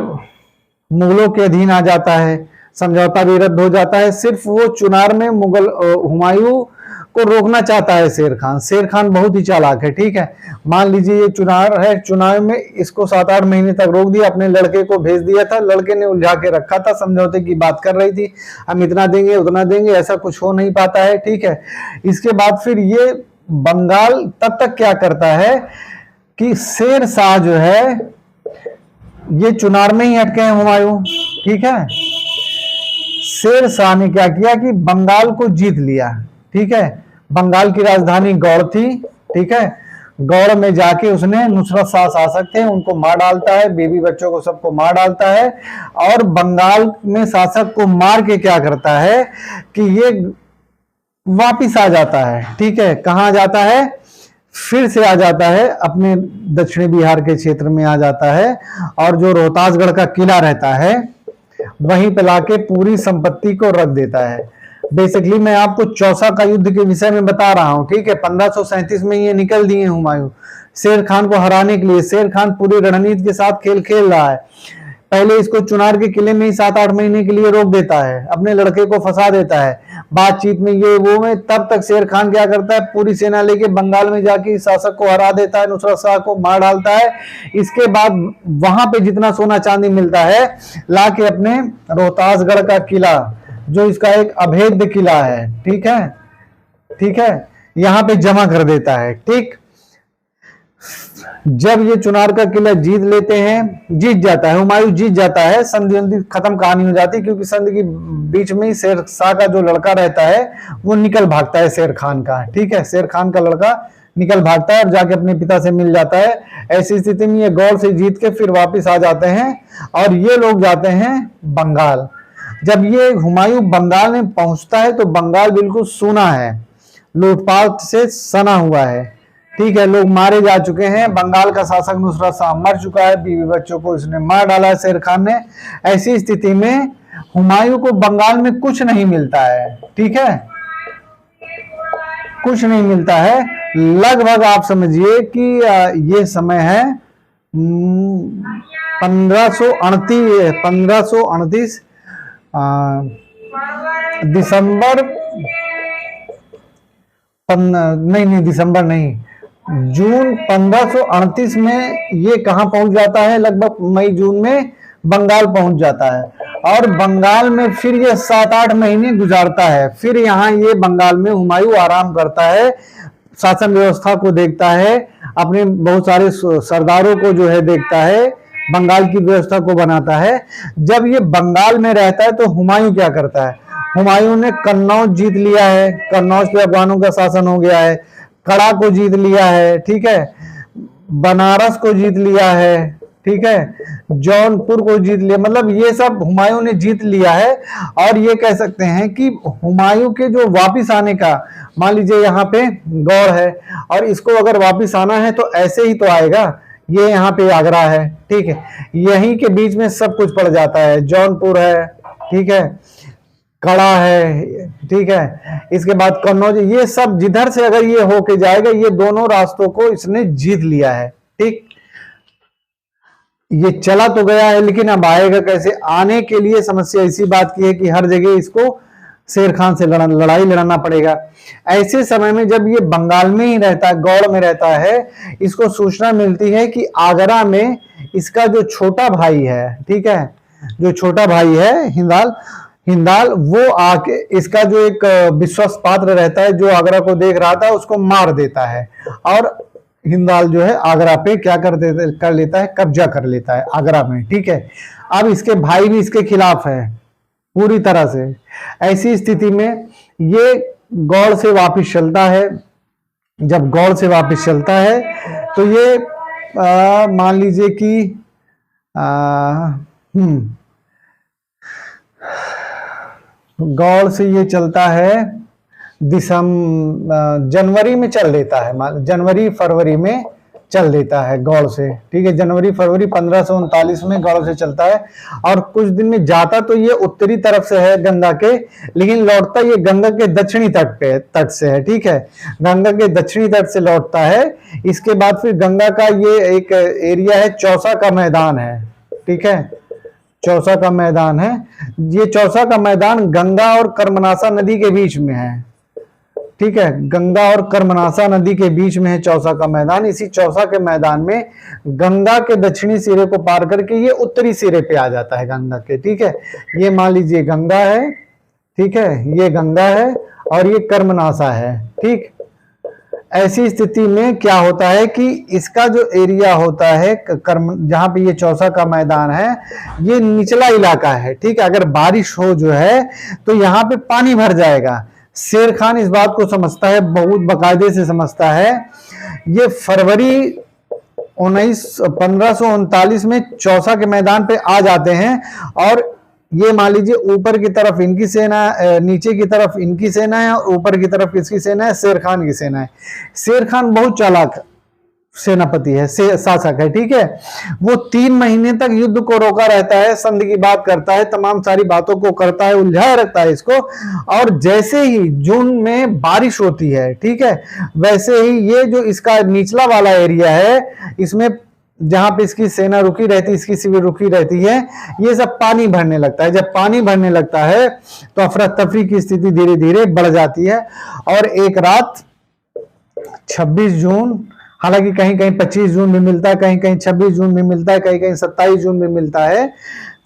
मुगलों के अधीन आ जाता है, समझौता भी रद्द हो जाता है। सिर्फ वो चुनार में मुगल हुमायूं को रोकना चाहता है शेर खान। शेर खान बहुत ही चालाक है, ठीक है। मान लीजिए ये चुनार है, चुनाव में इसको 7-8 महीने तक रोक दिया, अपने लड़के को भेज दिया था, लड़के ने उलझा के रखा था, समझौते की बात कर रही थी, हम इतना देंगे उतना देंगे, ऐसा कुछ हो नहीं पाता है, ठीक है। इसके बाद फिर ये बंगाल तब तक क्या करता है कि शेर शाह जो है ये चुनार में ही अटके हैं हुमायूं, ठीक है। शेर शाह ने क्या किया कि बंगाल को जीत लिया, ठीक है। बंगाल की राजधानी गौड़ थी, ठीक है। गौड़ में जाके उसने नुसरत शाह शासक थे, उनको मार डालता है, बीवी बच्चों को सबको मार डालता है, और बंगाल में शासक को मार के क्या करता है कि ये वापिस आ जाता है, ठीक है। कहाँ जाता है, फिर से आ जाता है अपने दक्षिणी बिहार के क्षेत्र में आ जाता है, और जो रोहतासगढ़ का किला रहता है वहीं पे लाके पूरी संपत्ति को रख देता है। बेसिकली मैं आपको चौसा का युद्ध के विषय में बता रहा हूं, ठीक है। 1537 में ये निकल दिए हुमायूं शेर खान को हराने के लिए। शेर खान पूरी रणनीति के साथ खेल खेल रहा है। पहले इसको चुनार के किले में ही 7-8 महीने के लिए रोक देता है, अपने लड़के को फंसा देता है बातचीत में, ये वो में। तब तक शेर खान क्या करता है, पूरी सेना लेके बंगाल में जाके शासक को हरा देता है, नुसरत शाह को मार डालता है। इसके बाद वहां पे जितना सोना चांदी मिलता है लाके अपने रोहतासगढ़ का किला, जो इसका एक अभेद्य किला है, ठीक है, ठीक है, यहाँ पे जमा कर देता है। ठीक, जब ये चुनार का किला जीत लेते हैं, जीत जाता है हुमायूं, जीत जाता है, संधि खत्म, कहानी हो जाती है। क्योंकि संधि के बीच में ही शेर शाह का जो लड़का रहता है वो निकल भागता है शेर खान का, ठीक है, शेर खान का लड़का निकल भागता है और जाके अपने पिता से मिल जाता है। ऐसी स्थिति में ये गौड़ से जीत के फिर वापिस आ जाते हैं और ये लोग जाते हैं बंगाल। जब ये हुमायूं बंगाल में पहुंचता है तो बंगाल बिल्कुल सूना है, लूटपाट से सना हुआ है, ठीक है, लोग मारे जा चुके हैं। बंगाल का शासक नुसरत शाह मर चुका है, बीवी बच्चों को इसने मार डाला है शेर खान ने। ऐसी स्थिति में हुमायूं को बंगाल में कुछ नहीं मिलता है, ठीक है, कुछ नहीं मिलता है। लगभग आप समझिए कि ये समय है 1538 दिसंबर, नहीं दिसंबर नहीं, जून 1538 में ये कहां पहुंच जाता है, लगभग मई जून में बंगाल पहुंच जाता है। और बंगाल में फिर ये 7-8 महीने गुजारता है। फिर यहाँ ये बंगाल में हुमायूं आराम करता है, शासन व्यवस्था को देखता है, अपने बहुत सारे सरदारों को जो है देखता है, बंगाल की व्यवस्था को बनाता है। जब ये बंगाल में रहता है तो हुमायूं क्या करता है, हुमायूं ने कन्नौज जीत लिया है, कन्नौज पे अफगानों का शासन हो गया है, कड़ा को जीत लिया है, ठीक है, बनारस को जीत लिया है, ठीक है, जौनपुर को जीत लिया, मतलब ये सब हुमायूं ने जीत लिया है। और ये कह सकते हैं कि हुमायूं के जो वापिस आने का, मान लीजिए यहाँ पे गौड़ है और इसको अगर वापिस आना है तो ऐसे ही तो आएगा, ये यहाँ पे आगरा है, ठीक है, यहीं के बीच में सब कुछ पड़ जाता है, जौनपुर है, ठीक है, कड़ा है, ठीक है, इसके बाद कन्नौज, ये सब जिधर से अगर ये होके जाएगा, ये दोनों रास्तों को इसने जीत लिया है। ठीक, ये चला तो गया है लेकिन अब आएगा कैसे, आने के लिए समस्या इसी बात की है कि हर जगह इसको शेर खान से लड़ाई लड़ना पड़ेगा। ऐसे समय में जब ये बंगाल में ही रहता है, गौड़ में रहता है, इसको सूचना मिलती है कि आगरा में इसका जो छोटा भाई है, ठीक है, जो छोटा भाई है हिंदाल, वो आके इसका जो एक विश्वास पात्र रहता है जो आगरा को देख रहा था उसको मार देता है। और हिंदाल जो है आगरा पे क्या कर लेता है, कब्जा कर लेता है आगरा में, ठीक है। अब इसके भाई भी इसके खिलाफ है पूरी तरह से। ऐसी स्थिति में ये गौड़ से वापिस चलता है। जब गौड़ से वापिस चलता है तो ये मान लीजिए कि गौड़ से ये चलता है जनवरी में चल देता है, जनवरी फरवरी में चल देता है गौड़ से, ठीक है, जनवरी फरवरी 1539 में गौड़ से चलता है। और कुछ दिन में जाता तो ये उत्तरी तरफ से है गंगा के, लेकिन लौटता ये गंगा के दक्षिणी तट से है, ठीक है, गंगा के दक्षिणी तट से लौटता है। इसके बाद फिर गंगा का ये एक एरिया है, चौसा का मैदान है, ठीक है, चौसा का मैदान है। ये चौसा का मैदान गंगा और कर्मनासा नदी के बीच में है, ठीक है, गंगा और कर्मनासा नदी के बीच में है चौसा का मैदान। इसी चौसा के मैदान में गंगा के दक्षिणी सिरे को पार करके ये उत्तरी सिरे पे आ जाता है गंगा के, ठीक है। ये मान लीजिए गंगा है, ठीक है, ये गंगा है और ये कर्मनासा है, ठीक। ऐसी स्थिति में क्या होता है कि इसका जो एरिया होता है जहां पे ये चौसा का मैदान है, ये निचला इलाका है, ठीक है। अगर बारिश हो जो है तो यहाँ पे पानी भर जाएगा। शेर खान इस बात को समझता है, बहुत बाकायदे से समझता है। ये फरवरी 1539 में चौसा के मैदान पे आ जाते हैं और ये मान लीजिए ऊपर की तरफ इनकी सेना, नीचे की तरफ इनकी सेना है, और ऊपर की तरफ किसकी सेना है, शेर खान की सेना है। शेर खान बहुत चालाक सेनापति है, शासक है, ठीक है। वो 3 महीने तक युद्ध को रोका रहता है, संधि की बात करता है, तमाम सारी बातों को करता है, उलझाए रखता है इसको। और जैसे ही जून में बारिश होती है, ठीक है, वैसे ही ये जो इसका निचला वाला एरिया है, इसमें जहां पे इसकी सेना रुकी रहती है, इसकी शिविर रुकी रहती है, ये सब पानी भरने लगता है। जब पानी भरने लगता है तो अफरा तफरी की स्थिति धीरे धीरे बढ़ जाती है। और एक रात 26 जून, हालांकि कहीं कहीं 25 जून भी मिलता है, कहीं कहीं 26 जून भी मिलता है, कहीं कहीं 27 जून भी मिलता है।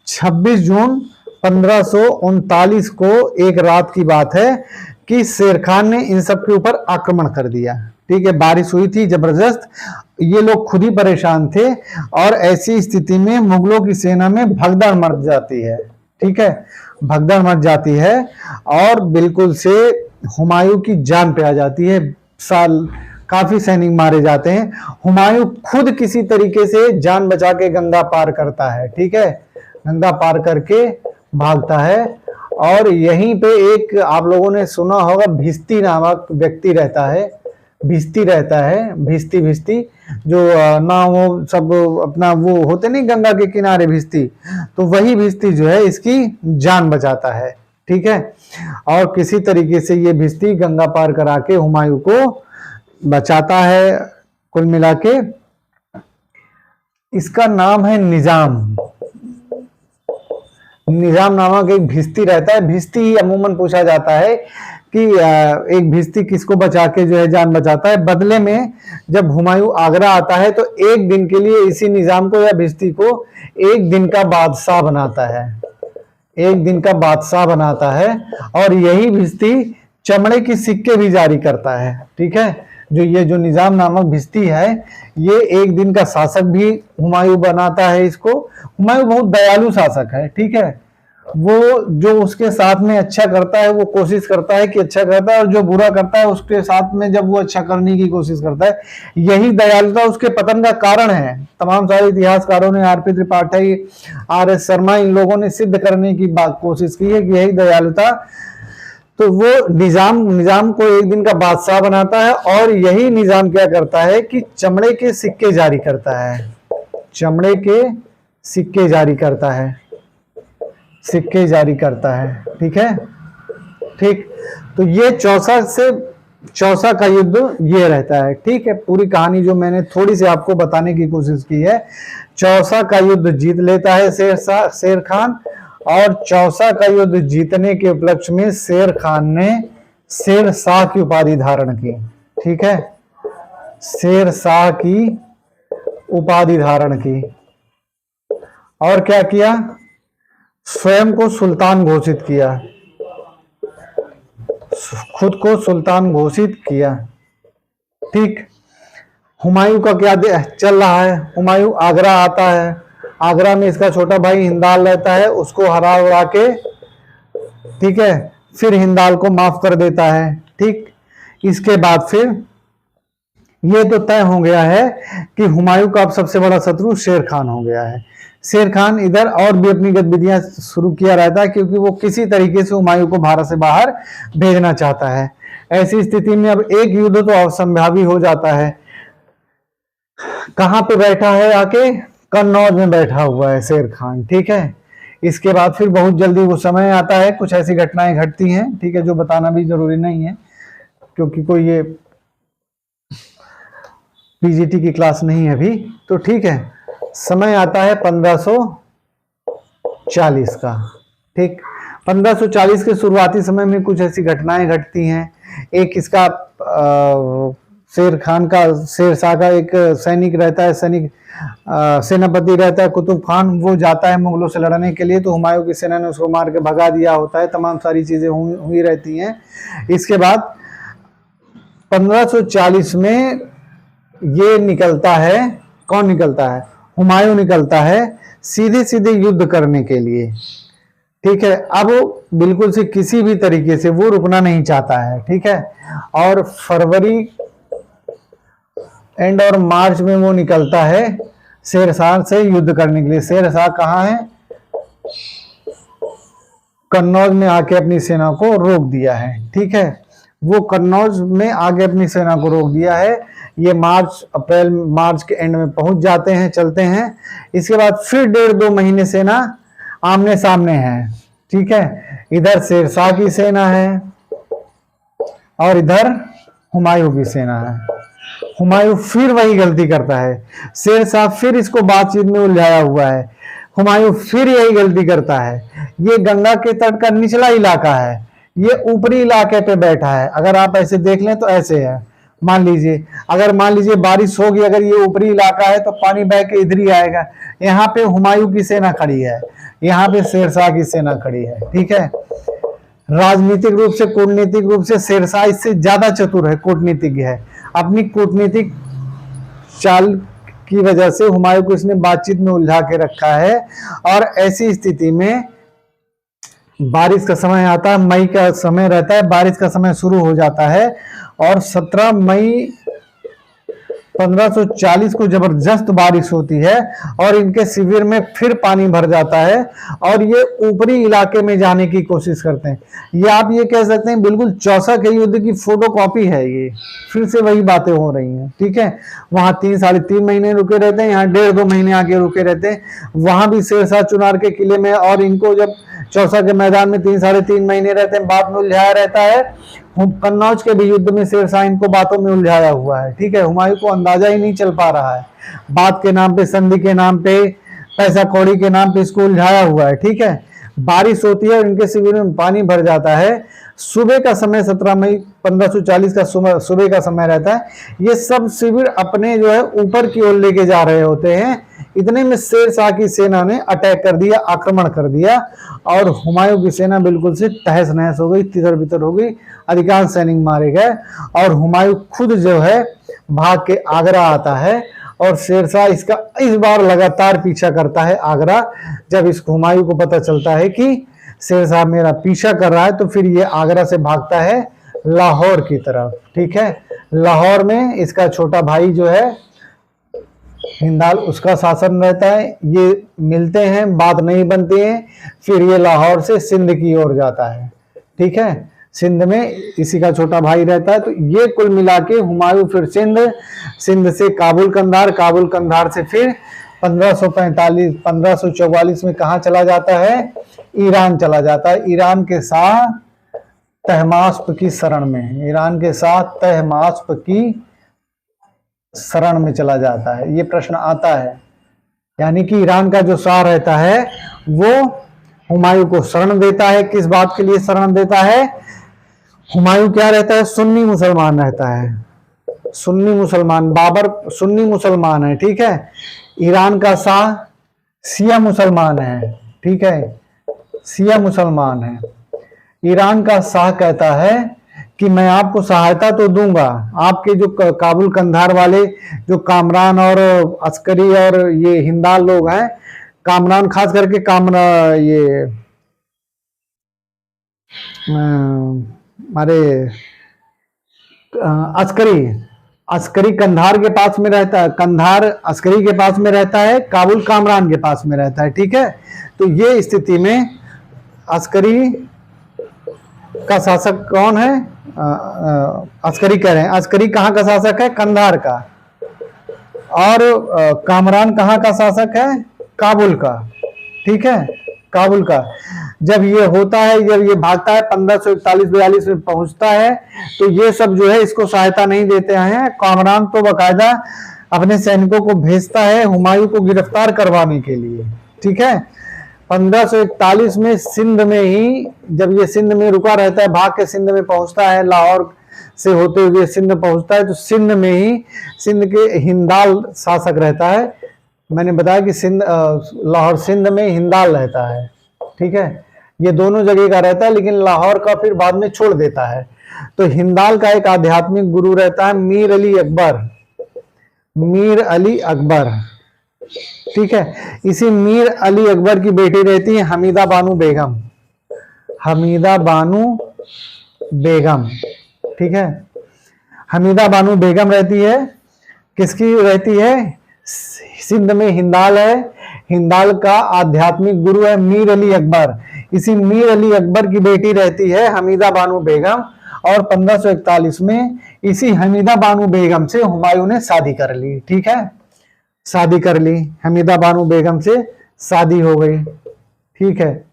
26 जून 1539 को एक रात की बात है कि शेर खान ने इन सब के ऊपर आक्रमण कर दिया, ठीक है। बारिश हुई थी जबरदस्त, ये लोग खुद ही परेशान थे, और ऐसी स्थिति में मुगलों की सेना में भगदड़ मच जाती है, ठीक है, भगदड़ मच जाती है, और बिल्कुल से हुमायूं की जान पे आ जाती है। काफी सैनिक मारे जाते हैं। हुमायूं खुद किसी तरीके से जान बचा के गंगा पार करता है, ठीक है, गंगा पार करके भागता है। और यहीं पे एक आप लोगों ने सुना होगा, भिस्ती नामक व्यक्ति रहता है, भिस्ती रहता है, भिस्ती जो ना वो सब अपना वो होते नहीं गंगा के किनारे भिस्ती, तो वही भिस्ती जो है इसकी जान बचाता है, ठीक है। और किसी तरीके से ये भिस्ती गंगा पार करा के हुमायूं को बचाता है। कुल मिला के इसका नाम है निजाम। निजाम नामक एक भिस्ती रहता है। भिस्ती ही अमूमन पूछा जाता है कि एक भिस्ती किसको बचा के जो है जान बचाता है। बदले में जब हुमायूं आगरा आता है तो एक दिन के लिए इसी निजाम को या भिस्ती को एक दिन का बादशाह बनाता है, एक दिन का बादशाह बनाता है। और यही भिस्ती चमड़े की सिक्के भी जारी करता है, ठीक है। जो निजाम नामक भिस्ती है, ये एक दिन का शासक भी हुमायूं बनाता है इसको। हुमायूं बहुत दयालु शासक है, ठीक है। वो जो उसके साथ में अच्छा करता है वो कोशिश करता है कि अच्छा करता है, और जो बुरा करता है उसके साथ में जब वो अच्छा करने की कोशिश करता है, यही दयालुता उसके पतन का कारण है। तमाम सारे इतिहासकारों ने, R P Tripathi, R S Sharma, इन लोगों ने सिद्ध करने की कोशिश की है कि यही दयालुता। तो वो निजाम को एक दिन का बादशाह बनाता है, और यही निजाम क्या करता है कि चमड़े के सिक्के जारी करता है, चमड़े के सिक्के जारी करता है, सिक्के जारी करता है, ठीक है, ठीक। तो ये चौसा का युद्ध ये रहता है, ठीक है। पूरी कहानी जो मैंने थोड़ी सी आपको बताने की कोशिश की है, चौसा का युद्ध जीत लेता है शेर खान। और चौसा का युद्ध जीतने के उपलक्ष्य में शेर खान ने शेर शाह की उपाधि धारण की, ठीक है, शेर शाह की उपाधि धारण की। और क्या किया, स्वयं को सुल्तान घोषित किया, खुद को सुल्तान घोषित किया, ठीक। हुमायूं का क्या चल रहा है, हुमायूं आगरा आता है, आगरा में इसका छोटा भाई हिंदाल रहता है, उसको हरा उड़ा के, ठीक है, फिर हिंदाल को माफ कर देता है, ठीक। इसके बाद फिर ये तो तय हो गया है कि हुमायूं का अब सबसे बड़ा शत्रु शेर खान हो गया है। शेर खान इधर और भी अपनी गतिविधियां शुरू किया रहता है, क्योंकि वो किसी तरीके से हुमायूं को भारत से बाहर भेजना चाहता है। ऐसी स्थिति में अब एक युद्ध तो असंभावी हो जाता है। कहां पे बैठा है, आके कन्नौज में बैठा हुआ है शेर खान, ठीक है। इसके बाद फिर बहुत जल्दी वो समय आता है, कुछ ऐसी घटनाएं घटती हैं, ठीक है, जो बताना भी जरूरी नहीं है, क्योंकि कोई ये पीजीटी की क्लास नहीं है अभी, तो ठीक है। समय आता है 1540 का, ठीक। 1540 के शुरुआती समय में कुछ ऐसी घटनाएं घटती हैं। एक इसका शेर खान का, शेर शाह का एक सैनिक रहता है, सेनापति रहता है कुतुब खान, वो जाता है मुगलों से लड़ने के लिए, तो हुमायूं की सेना ने उसको मार के भगा दिया होता है। तमाम सारी चीजें हुई रहती हैं। इसके बाद 1540 में ये निकलता है, कौन निकलता है, हुमायूं निकलता है सीधे सीधे युद्ध करने के लिए, ठीक है। अब बिल्कुल से किसी भी तरीके से वो रुकना नहीं चाहता है, ठीक है। और फरवरी एंड और मार्च में वो निकलता है शेर शाह से युद्ध करने के लिए। शेर शाह कहाँ है, कन्नौज में आके अपनी सेना को रोक दिया है। ठीक है, वो कन्नौज में आगे अपनी सेना को रोक दिया है। ये मार्च के एंड में पहुंच जाते हैं, चलते हैं। इसके बाद फिर 1.5-2 महीने सेना आमने सामने है। ठीक है, इधर शेरशाह की सेना है और इधर हुमायूं की सेना है। हुमायूं फिर वही गलती करता है, शेरशाह फिर इसको बातचीत में उलझाया हुआ है, हुमायूं फिर यही गलती करता है। ये गंगा के तट का निचला इलाका है, ये ऊपरी इलाके पे बैठा है। अगर आप ऐसे देख लें तो ऐसे है, मान लीजिए बारिश होगी, अगर ये ऊपरी इलाका है तो पानी बह के इधर ही आएगा। यहाँ पे हुमायूं की सेना खड़ी है, यहाँ पे शेरशाह की सेना खड़ी है। ठीक है, राजनीतिक रूप से, कूटनीतिक रूप से शेरशाह इससे ज्यादा चतुर है, कूटनीतिज्ञ है। अपनी कूटनीतिक चाल की वजह से हुमायूं को इसने बातचीत में उलझा के रखा है। और ऐसी स्थिति में बारिश का समय आता है, मई का समय रहता है, बारिश का समय शुरू हो जाता है और 17 मई 1540 को जबरदस्त बारिश होती है और इनके शिविर में फिर पानी भर जाता है और ये ऊपरी इलाके में जाने की कोशिश करते हैं। ये आप ये कह सकते हैं बिल्कुल चौसा के युद्ध की फोटोकॉपी है, ये फिर से वही बातें हो रही हैं। ठीक है, वहां 3-3.5 महीने रुके रहते हैं, यहाँ 1.5-2 महीने आगे रुके रहते हैं। वहां भी शेरशाह चुनार के किले में, और इनको जब चौसा के मैदान में 3-3.5 महीने रहते हैं, बात में उलझाया रहता है। कन्नौज के भी युद्ध में शेरशाह इनको बातों में उलझाया हुआ है। ठीक है, हुमायूं को अंदाजा ही नहीं चल पा रहा है, बात के नाम पे, संधि के नाम पे, पैसा कौड़ी के नाम पे इसको उलझाया हुआ है। ठीक है, बारिश होती है और इनके शिविर में पानी भर जाता है। सुबह का समय 17 मई 1540 का सुबह का समय रहता है। ये सब शिविर अपने जो है ऊपर की ओर लेके जा रहे होते हैं। इतने में शेरशाह की सेना ने अटैक कर दिया, आक्रमण कर दिया और हुमायूं की सेना बिल्कुल से तहस नहस हो गई, तितर बितर हो गई, अधिकांश सैनिक मारे गए और हुमायूं खुद जो है भाग के आगरा आता है और शेरशाह इसका इस बार लगातार पीछा करता है आगरा। जब इस हुमायूं को पता चलता है कि शेरशाह मेरा पीछा कर रहा है तो फिर ये आगरा से भागता है लाहौर की तरफ। ठीक है, लाहौर में इसका छोटा भाई जो है हिंदाल, उसका शासन रहता है। ये मिलते हैं, बात नहीं बनती है, फिर ये लाहौर से सिंध की ओर जाता है। ठीक है, सिंध में इसी का छोटा भाई रहता है। तो ये कुल मिला के हुमायूं फिर सिंध से काबुल कंधार, काबुल कंधार से फिर 1544 में कहाँ चला जाता है, ईरान चला जाता है। ईरान के साथ तहमास्प की शरण में, ईरान के साथ तहमास्प की शरण में चला जाता है। ये प्रश्न आता है, यानी कि ईरान का जो शाह रहता है वो हुमायूं को शरण देता है। किस बात के लिए शरण देता है? हुमायूं क्या रहता है, सुन्नी मुसलमान रहता है, सुन्नी मुसलमान, बाबर सुन्नी मुसलमान है। ठीक है, ईरान का शाह शिया मुसलमान है। ठीक है, शिया मुसलमान है। ईरान का शाह कहता है कि मैं आपको सहायता तो दूंगा, आपके जो काबुल कंधार वाले जो कामरान और अस्करी और ये हिंदाल लोग हैं, कामरान खास करके ये हमारे अस्करी कंधार के पास में रहता है, कंधार अस्करी के पास में रहता है, काबुल कामरान के पास में रहता है। ठीक है, तो ये स्थिति में अस्करी का शासक कौन है? अस्करी कह रहे हैं, अस्करी कहाँ का शासक है? कंधार का। और कामरान कहाँ का शासक है? काबुल का। ठीक है, काबुल का। जब ये होता है, जब ये भागता है 1541-42 में पहुंचता है, तो ये सब जो है इसको सहायता नहीं देते हैं। कामरान तो बाकायदा अपने सैनिकों को भेजता है हुमायूं को गिरफ्तार करवाने के लिए। ठीक है, 1541 में सिंध में ही, जब ये सिंध में रुका रहता है, भाग के सिंध में पहुंचता है, लाहौर से होते हुए सिंध पहुंचता है, तो सिंध में ही सिंध के हिंदाल शासक रहता है। मैंने बताया कि लाहौर सिंध में हिंदाल रहता है। ठीक है, ये दोनों जगह का रहता है, लेकिन लाहौर का फिर बाद में छोड़ देता है। तो हिंदाल का एक आध्यात्मिक गुरु रहता है मीर अली अकबर, मीर अली अकबर। ठीक है, इसी मीर अली अकबर की बेटी रहती है हमीदा बानू बेगम, हमीदा बानू बेगम। ठीक है, हमीदा बानू बेगम रहती है, किसकी रहती है? सिंध में हिंदाल है, हिंदाल का आध्यात्मिक गुरु है मीर अली अकबर। इसी मीर अली अकबर की बेटी रहती है हमीदा बानो बेगम, और 1541 में इसी हमीदा बानो बेगम से हुमायूं ने शादी कर ली। ठीक है, शादी कर ली, हमीदा बानो बेगम से शादी हो गई। ठीक है,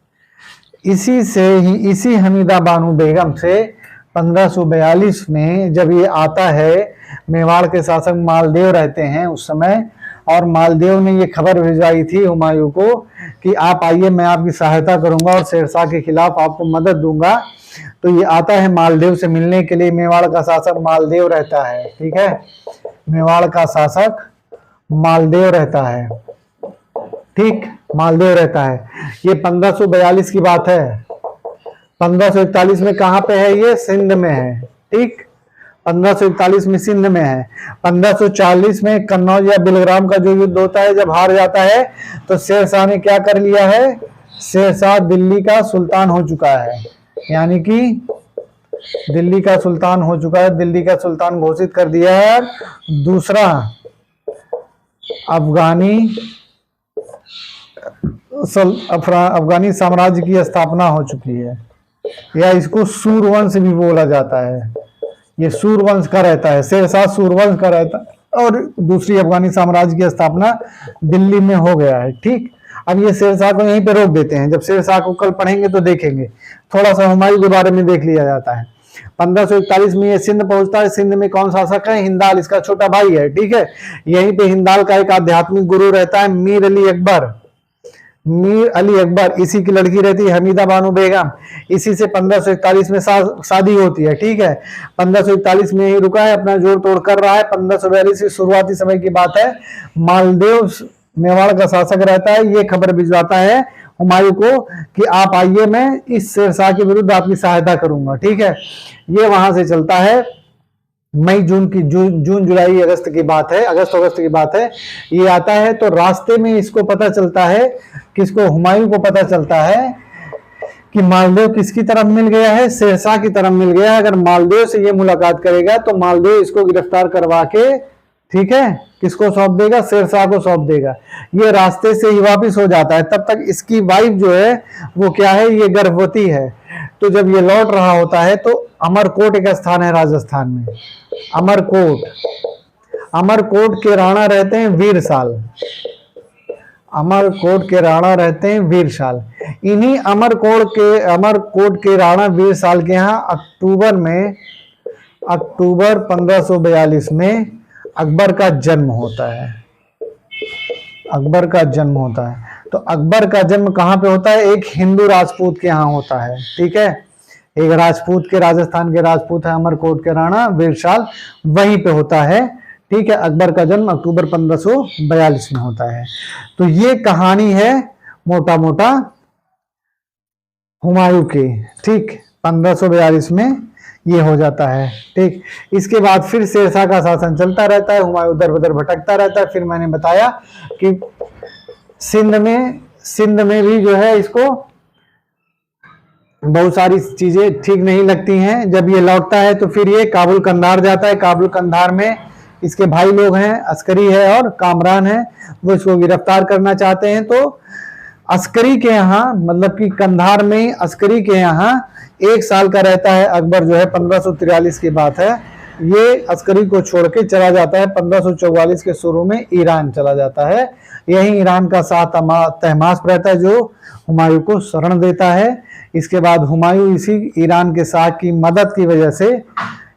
इसी हमीदा बानो बेगम से 1542 में जब ये आता है, मेवाड़ के शासक मालदेव रहते हैं उस समय, और मालदेव ने ये खबर भिजवाई थी हुमायूं को कि आप आइए, मैं आपकी सहायता करूंगा और शेरशाह के खिलाफ आपको मदद दूंगा। तो ये आता है मालदेव से मिलने के लिए। मेवाड़ का शासक मालदेव रहता है। ठीक है, मेवाड़ का शासक मालदेव रहता है। ठीक, मालदेव रहता है। ये 1542 की बात है। 1541 में कहां पे है? ये सिंध में है। ठीक, 1541 में सिंध में है। 1540 में कन्नौज या बिलग्राम का जो युद्ध होता है, जब हार जाता है तो शेरशाह ने क्या कर लिया है? शेरशाह दिल्ली का सुल्तान हो चुका है, यानी कि दिल्ली का सुल्तान हो चुका है, दिल्ली का सुल्तान घोषित कर दिया है। दूसरा अफगानी साम्राज्य की स्थापना हो चुकी है, या इसको सूरवंश भी बोला जाता है। ये सूरवंश का रहता है, शेरशाह सूरवंश का रहता है, और दूसरी अफगानी साम्राज्य की स्थापना दिल्ली में हो गया है। ठीक, अब ये शेरशाह को यहीं पे रोक देते हैं। जब शेरशाह को कल पढ़ेंगे तो देखेंगे, थोड़ा सा हुमायूं के बारे में देख लिया जाता है। 1541 में ये सिंध पहुंचता है। सिंध में कौन शासक है? हिंदाल, इसका छोटा भाई है। ठीक है, यहीं पे हिंदाल का एक आध्यात्मिक गुरु रहता है मीर अली अकबर। मीर अली अकबर, इसी की लड़की रहती है हमीदा बानो बेगम। इसी से 1541 में शादी होती है। ठीक है, 1541 में ही रुका है, अपना जोड़ तोड़ कर रहा है। 1542 की शुरुआती समय की बात है। मालदेव मेवाड़ का शासक रहता है, ये खबर भिजवाता है हुमायूं को कि आप आइए, मैं इस शेरशाह के विरुद्ध आपकी सहायता करूंगा। ठीक है, ये वहां से चलता है। मई जून जुलाई अगस्त की बात है, अगस्त की बात है। ये आता है तो रास्ते में इसको पता चलता है, किसको? हुमायूं को पता चलता है कि मालदेव किसकी तरफ मिल गया है? शेरशाह की तरफ मिल गया है। अगर मालदेव से ये मुलाकात करेगा तो मालदेव इसको गिरफ्तार करवा के, ठीक है, किसको सौंप देगा? शेरशाह को सौंप देगा। ये रास्ते से ही वापिस हो जाता है। तब तक इसकी वाइफ जो है वो क्या है? ये गर्भवती है। तो जब ये लौट रहा होता है तो अमरकोट एक स्थान है राजस्थान में, अमरकोट के राणा रहते हैं वीरसाल। अमरकोट के राणा रहते हैं वीरसाल। इन्हीं अमरकोट के राणा वीरसाल के यहाँ अक्टूबर 1542 में अकबर का जन्म होता है। अकबर का जन्म होता है। तो अकबर का जन्म कहाँ पे होता है? एक हिंदू राजपूत के यहाँ होता है। ठीक है, एक राजपूत के, राजस्थान के राजपूत है अमरकोट के राणा वीरसाल, वहीं पे होता है। ठीक है, अकबर का जन्म अक्टूबर 1542 में होता है। तो ये कहानी है मोटा मोटा हुमायूं की। ठीक, 1542 में ये हो जाता है। ठीक, इसके बाद फिर शेरशाह का शासन चलता रहता है, हुमायूं उधर उधर भटकता रहता है। फिर मैंने बताया कि सिंध में भी जो है इसको बहुत सारी चीजें ठीक नहीं लगती हैं। जब ये लौटता है तो फिर ये काबुल कंधार जाता है। काबुल कंधार में इसके भाई लोग हैं, अस्करी है और कामरान है, वो इसको गिरफ्तार करना चाहते हैं। तो अस्करी के यहाँ, मतलब कि कंधार में अस्करी के यहाँ 1 साल का रहता है अकबर जो है। 1543 की बात है। ये अस्करी को छोड़ के चला जाता है 1544 के शुरू में ईरान चला जाता है। यही ईरान का शाह तहमास्प रहता है जो हुमायूं को शरण देता है। इसके बाद हुमायूं इसी ईरान के शाह की मदद की वजह से,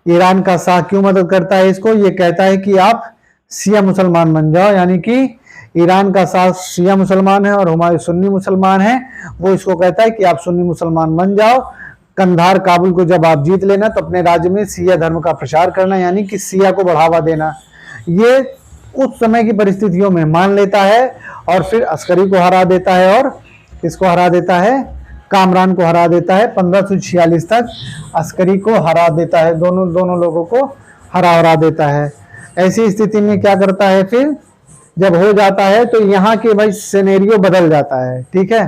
ईरान का शाह क्यों मदद करता है इसको? ये कहता है कि आप शिया मुसलमान बन जाओ, यानी कि ईरान का शाह शिया मुसलमान है और हुमायूं सुन्नी मुसलमान है। वो इसको कहता है कि आप सुन्नी मुसलमान बन जाओ, कंधार काबुल को जब आप जीत लेना तो अपने राज्य में शिया धर्म का प्रचार करना, यानी कि शिया को बढ़ावा देना। ये उस समय की परिस्थितियों में मान लेता है और फिर अस्करी को हरा देता है और किसको हरा देता है? कामरान को हरा देता है। 1546 तक अस्करी को हरा देता है, दोनों लोगों को हरा देता है। ऐसी स्थिति में क्या करता है फिर? जब हो जाता है तो यहाँ के भाई सिनेरियो बदल जाता है। ठीक है,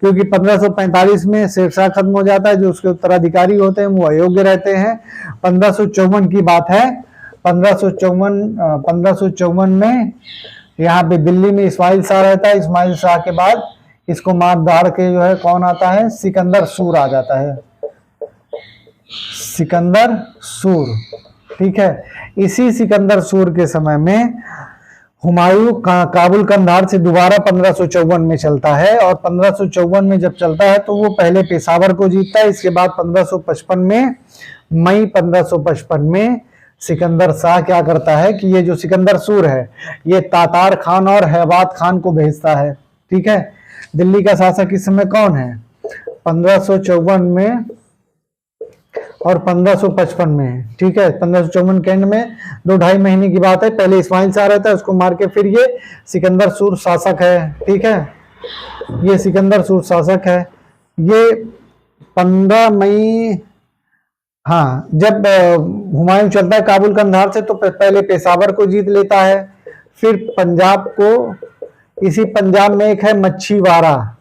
क्योंकि 1545 में शेरशाह खत्म हो जाता है, जो उसके उत्तराधिकारी होते हैं वो अयोग्य रहते हैं। 1554 की बात है। 1554 में यहाँ पे दिल्ली में इस्माइल शाह रहता है, इस्माइल शाह के बाद इसको मार दाड़ के जो है कौन आता है, सिकंदर सूर आ जाता है, सिकंदर सूर। ठीक है, इसी सिकंदर सूर के समय में हुमायूं काबुल कंधार से दोबारा 1554 में चलता है, और 1554 में जब चलता है तो वो पहले पेशावर को जीतता है। इसके बाद 1555 में, मई 1555 में सिकंदर शाह क्या करता है कि ये जो सिकंदर सूर है ये तातार खान और हैबात खान को भेजता है। ठीक है, दिल्ली का शासक इस समय कौन है, 1554 में और 1555 में। ठीक है, 1554 के एंड में 2-2.5 महीने की बात है, पहले इस्माइल शाह रहता है, उसको मार के फिर ये सिकंदर सूर शासक है। ठीक है, ये सिकंदर सूर शासक है। ये 15 मई, हाँ, जब हुमायूं चलता है काबुल कंधार से तो पहले पेशावर को जीत लेता है, फिर पंजाब को, इसी पंजाब में एक है मच्छीवाड़ा,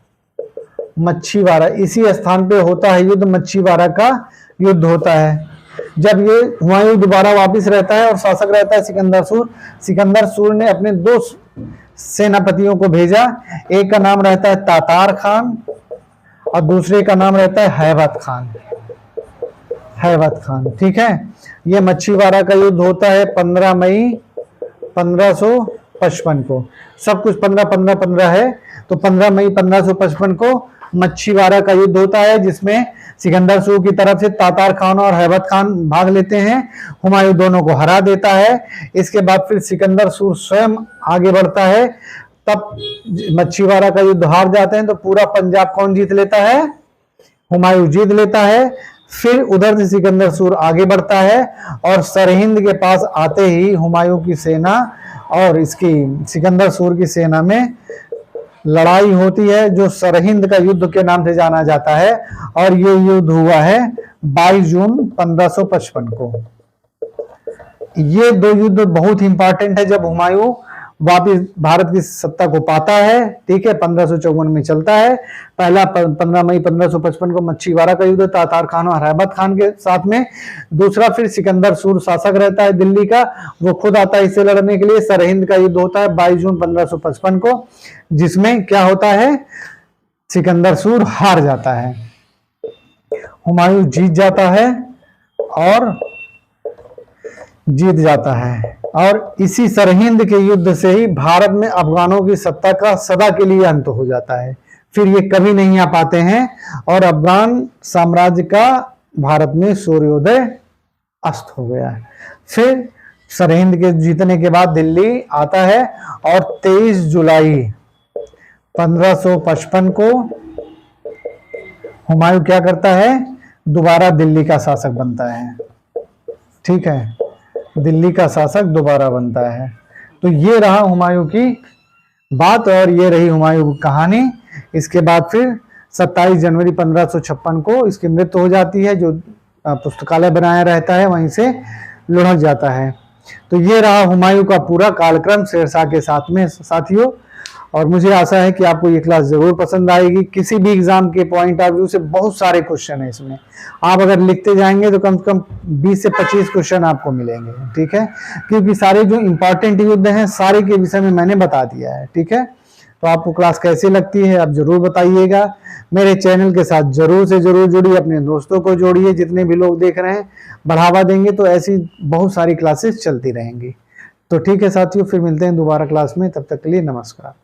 मच्छीवाड़ा इसी स्थान पे होता है युद्ध, मच्छीवाड़ा का युद्ध होता है। जब ये हुमायूं दोबारा वापस रहता है और शासक रहता है सिकंदर सूर, सिकंदर सूर ने अपने 2 सेनापतियों को भेजा, एक का नाम रहता है तातार खान और दूसरे का नाम रहता है हैबत खान, हैबत खान। ठीक है, ये मच्छीवाड़ा का युद्ध होता है 15 मई 1555 को, सब कुछ 15-15-15 है, तो 15 मई 1555 को मच्छीवाड़ा का युद्ध होता है, जिसमें सिकंदर सूर की तरफ से तातार खान और हैबत खान भाग लेते हैं, हुमायूं दोनों को हरा देता है। इसके बाद फिर सिकंदर सूर स्वयं आगे बढ़ता है, तब मच्छीवाड़ा का युद्ध हार जाते हैं तो पूरा पंजाब कौन जीत लेता है, हुमायूं जीत लेता है। फिर उधर से सिकंदर सूर आगे बढ़ता है और सरहिंद के पास आते ही हुमायूं की सेना और इसकी सिकंदर सूर की सेना में लड़ाई होती है, जो सरहिंद का युद्ध के नाम से जाना जाता है, और ये युद्ध हुआ है 22 जून 1555 को। ये 2 युद्ध बहुत इंपॉर्टेंट है जब हुमायूं वापिस भारत की सत्ता को पाता है। ठीक है, 1554 में चलता है, पहला 15 मई 1555 को मच्छीवाड़ा का युद्ध तातार खान और हैबत खान के साथ में, दूसरा फिर सिकंदर सूर शासक रहता है दिल्ली का, वो खुद आता है इससे लड़ने के लिए। सरहिंद का युद्ध होता है 22 जून 1555 को, जिसमें क्या होता है, सिकंदर सूर हार जाता है, हुमायूं जीत जाता है और जीत जाता है। और इसी सरहिंद के युद्ध से ही भारत में अफगानों की सत्ता का सदा के लिए अंत हो जाता है, फिर ये कभी नहीं आ पाते हैं और अफगान साम्राज्य का भारत में सूर्योदय अस्त हो गया है। फिर सरहिंद के जीतने के बाद दिल्ली आता है और 23 जुलाई 1555 को हुमायूं क्या करता है, दोबारा दिल्ली का शासक बनता है। ठीक है, दिल्ली का शासक दोबारा बनता है। तो ये रहा हुमायूं की बात और ये रही हुमायूं की कहानी। इसके बाद फिर 27 जनवरी 1556 को इसकी मृत्यु हो जाती है, जो पुस्तकालय बनाया रहता है वहीं से लुढ़क जाता है। तो ये रहा हुमायूं का पूरा कालक्रम शेरशाह के साथ में साथियों, और मुझे आशा है कि आपको ये क्लास जरूर पसंद आएगी। किसी भी एग्जाम के पॉइंट ऑफ व्यू से बहुत सारे क्वेश्चन है इसमें, आप अगर लिखते जाएंगे तो कम से कम 20 से 25 क्वेश्चन आपको मिलेंगे। ठीक है, क्योंकि सारे जो इंपॉर्टेंट युद्ध हैं सारे के विषय में मैंने बता दिया है। ठीक है, तो आपको क्लास कैसी लगती है आप जरूर बताइएगा। मेरे चैनल के साथ जरूर से जरूर जुड़िए, अपने दोस्तों को जोड़िए, जितने भी लोग देख रहे हैं बढ़ावा देंगे तो ऐसी बहुत सारी क्लासेस चलती रहेंगी। तो ठीक है साथियों, फिर मिलते हैं दोबारा क्लास में, तब तक के लिए नमस्कार।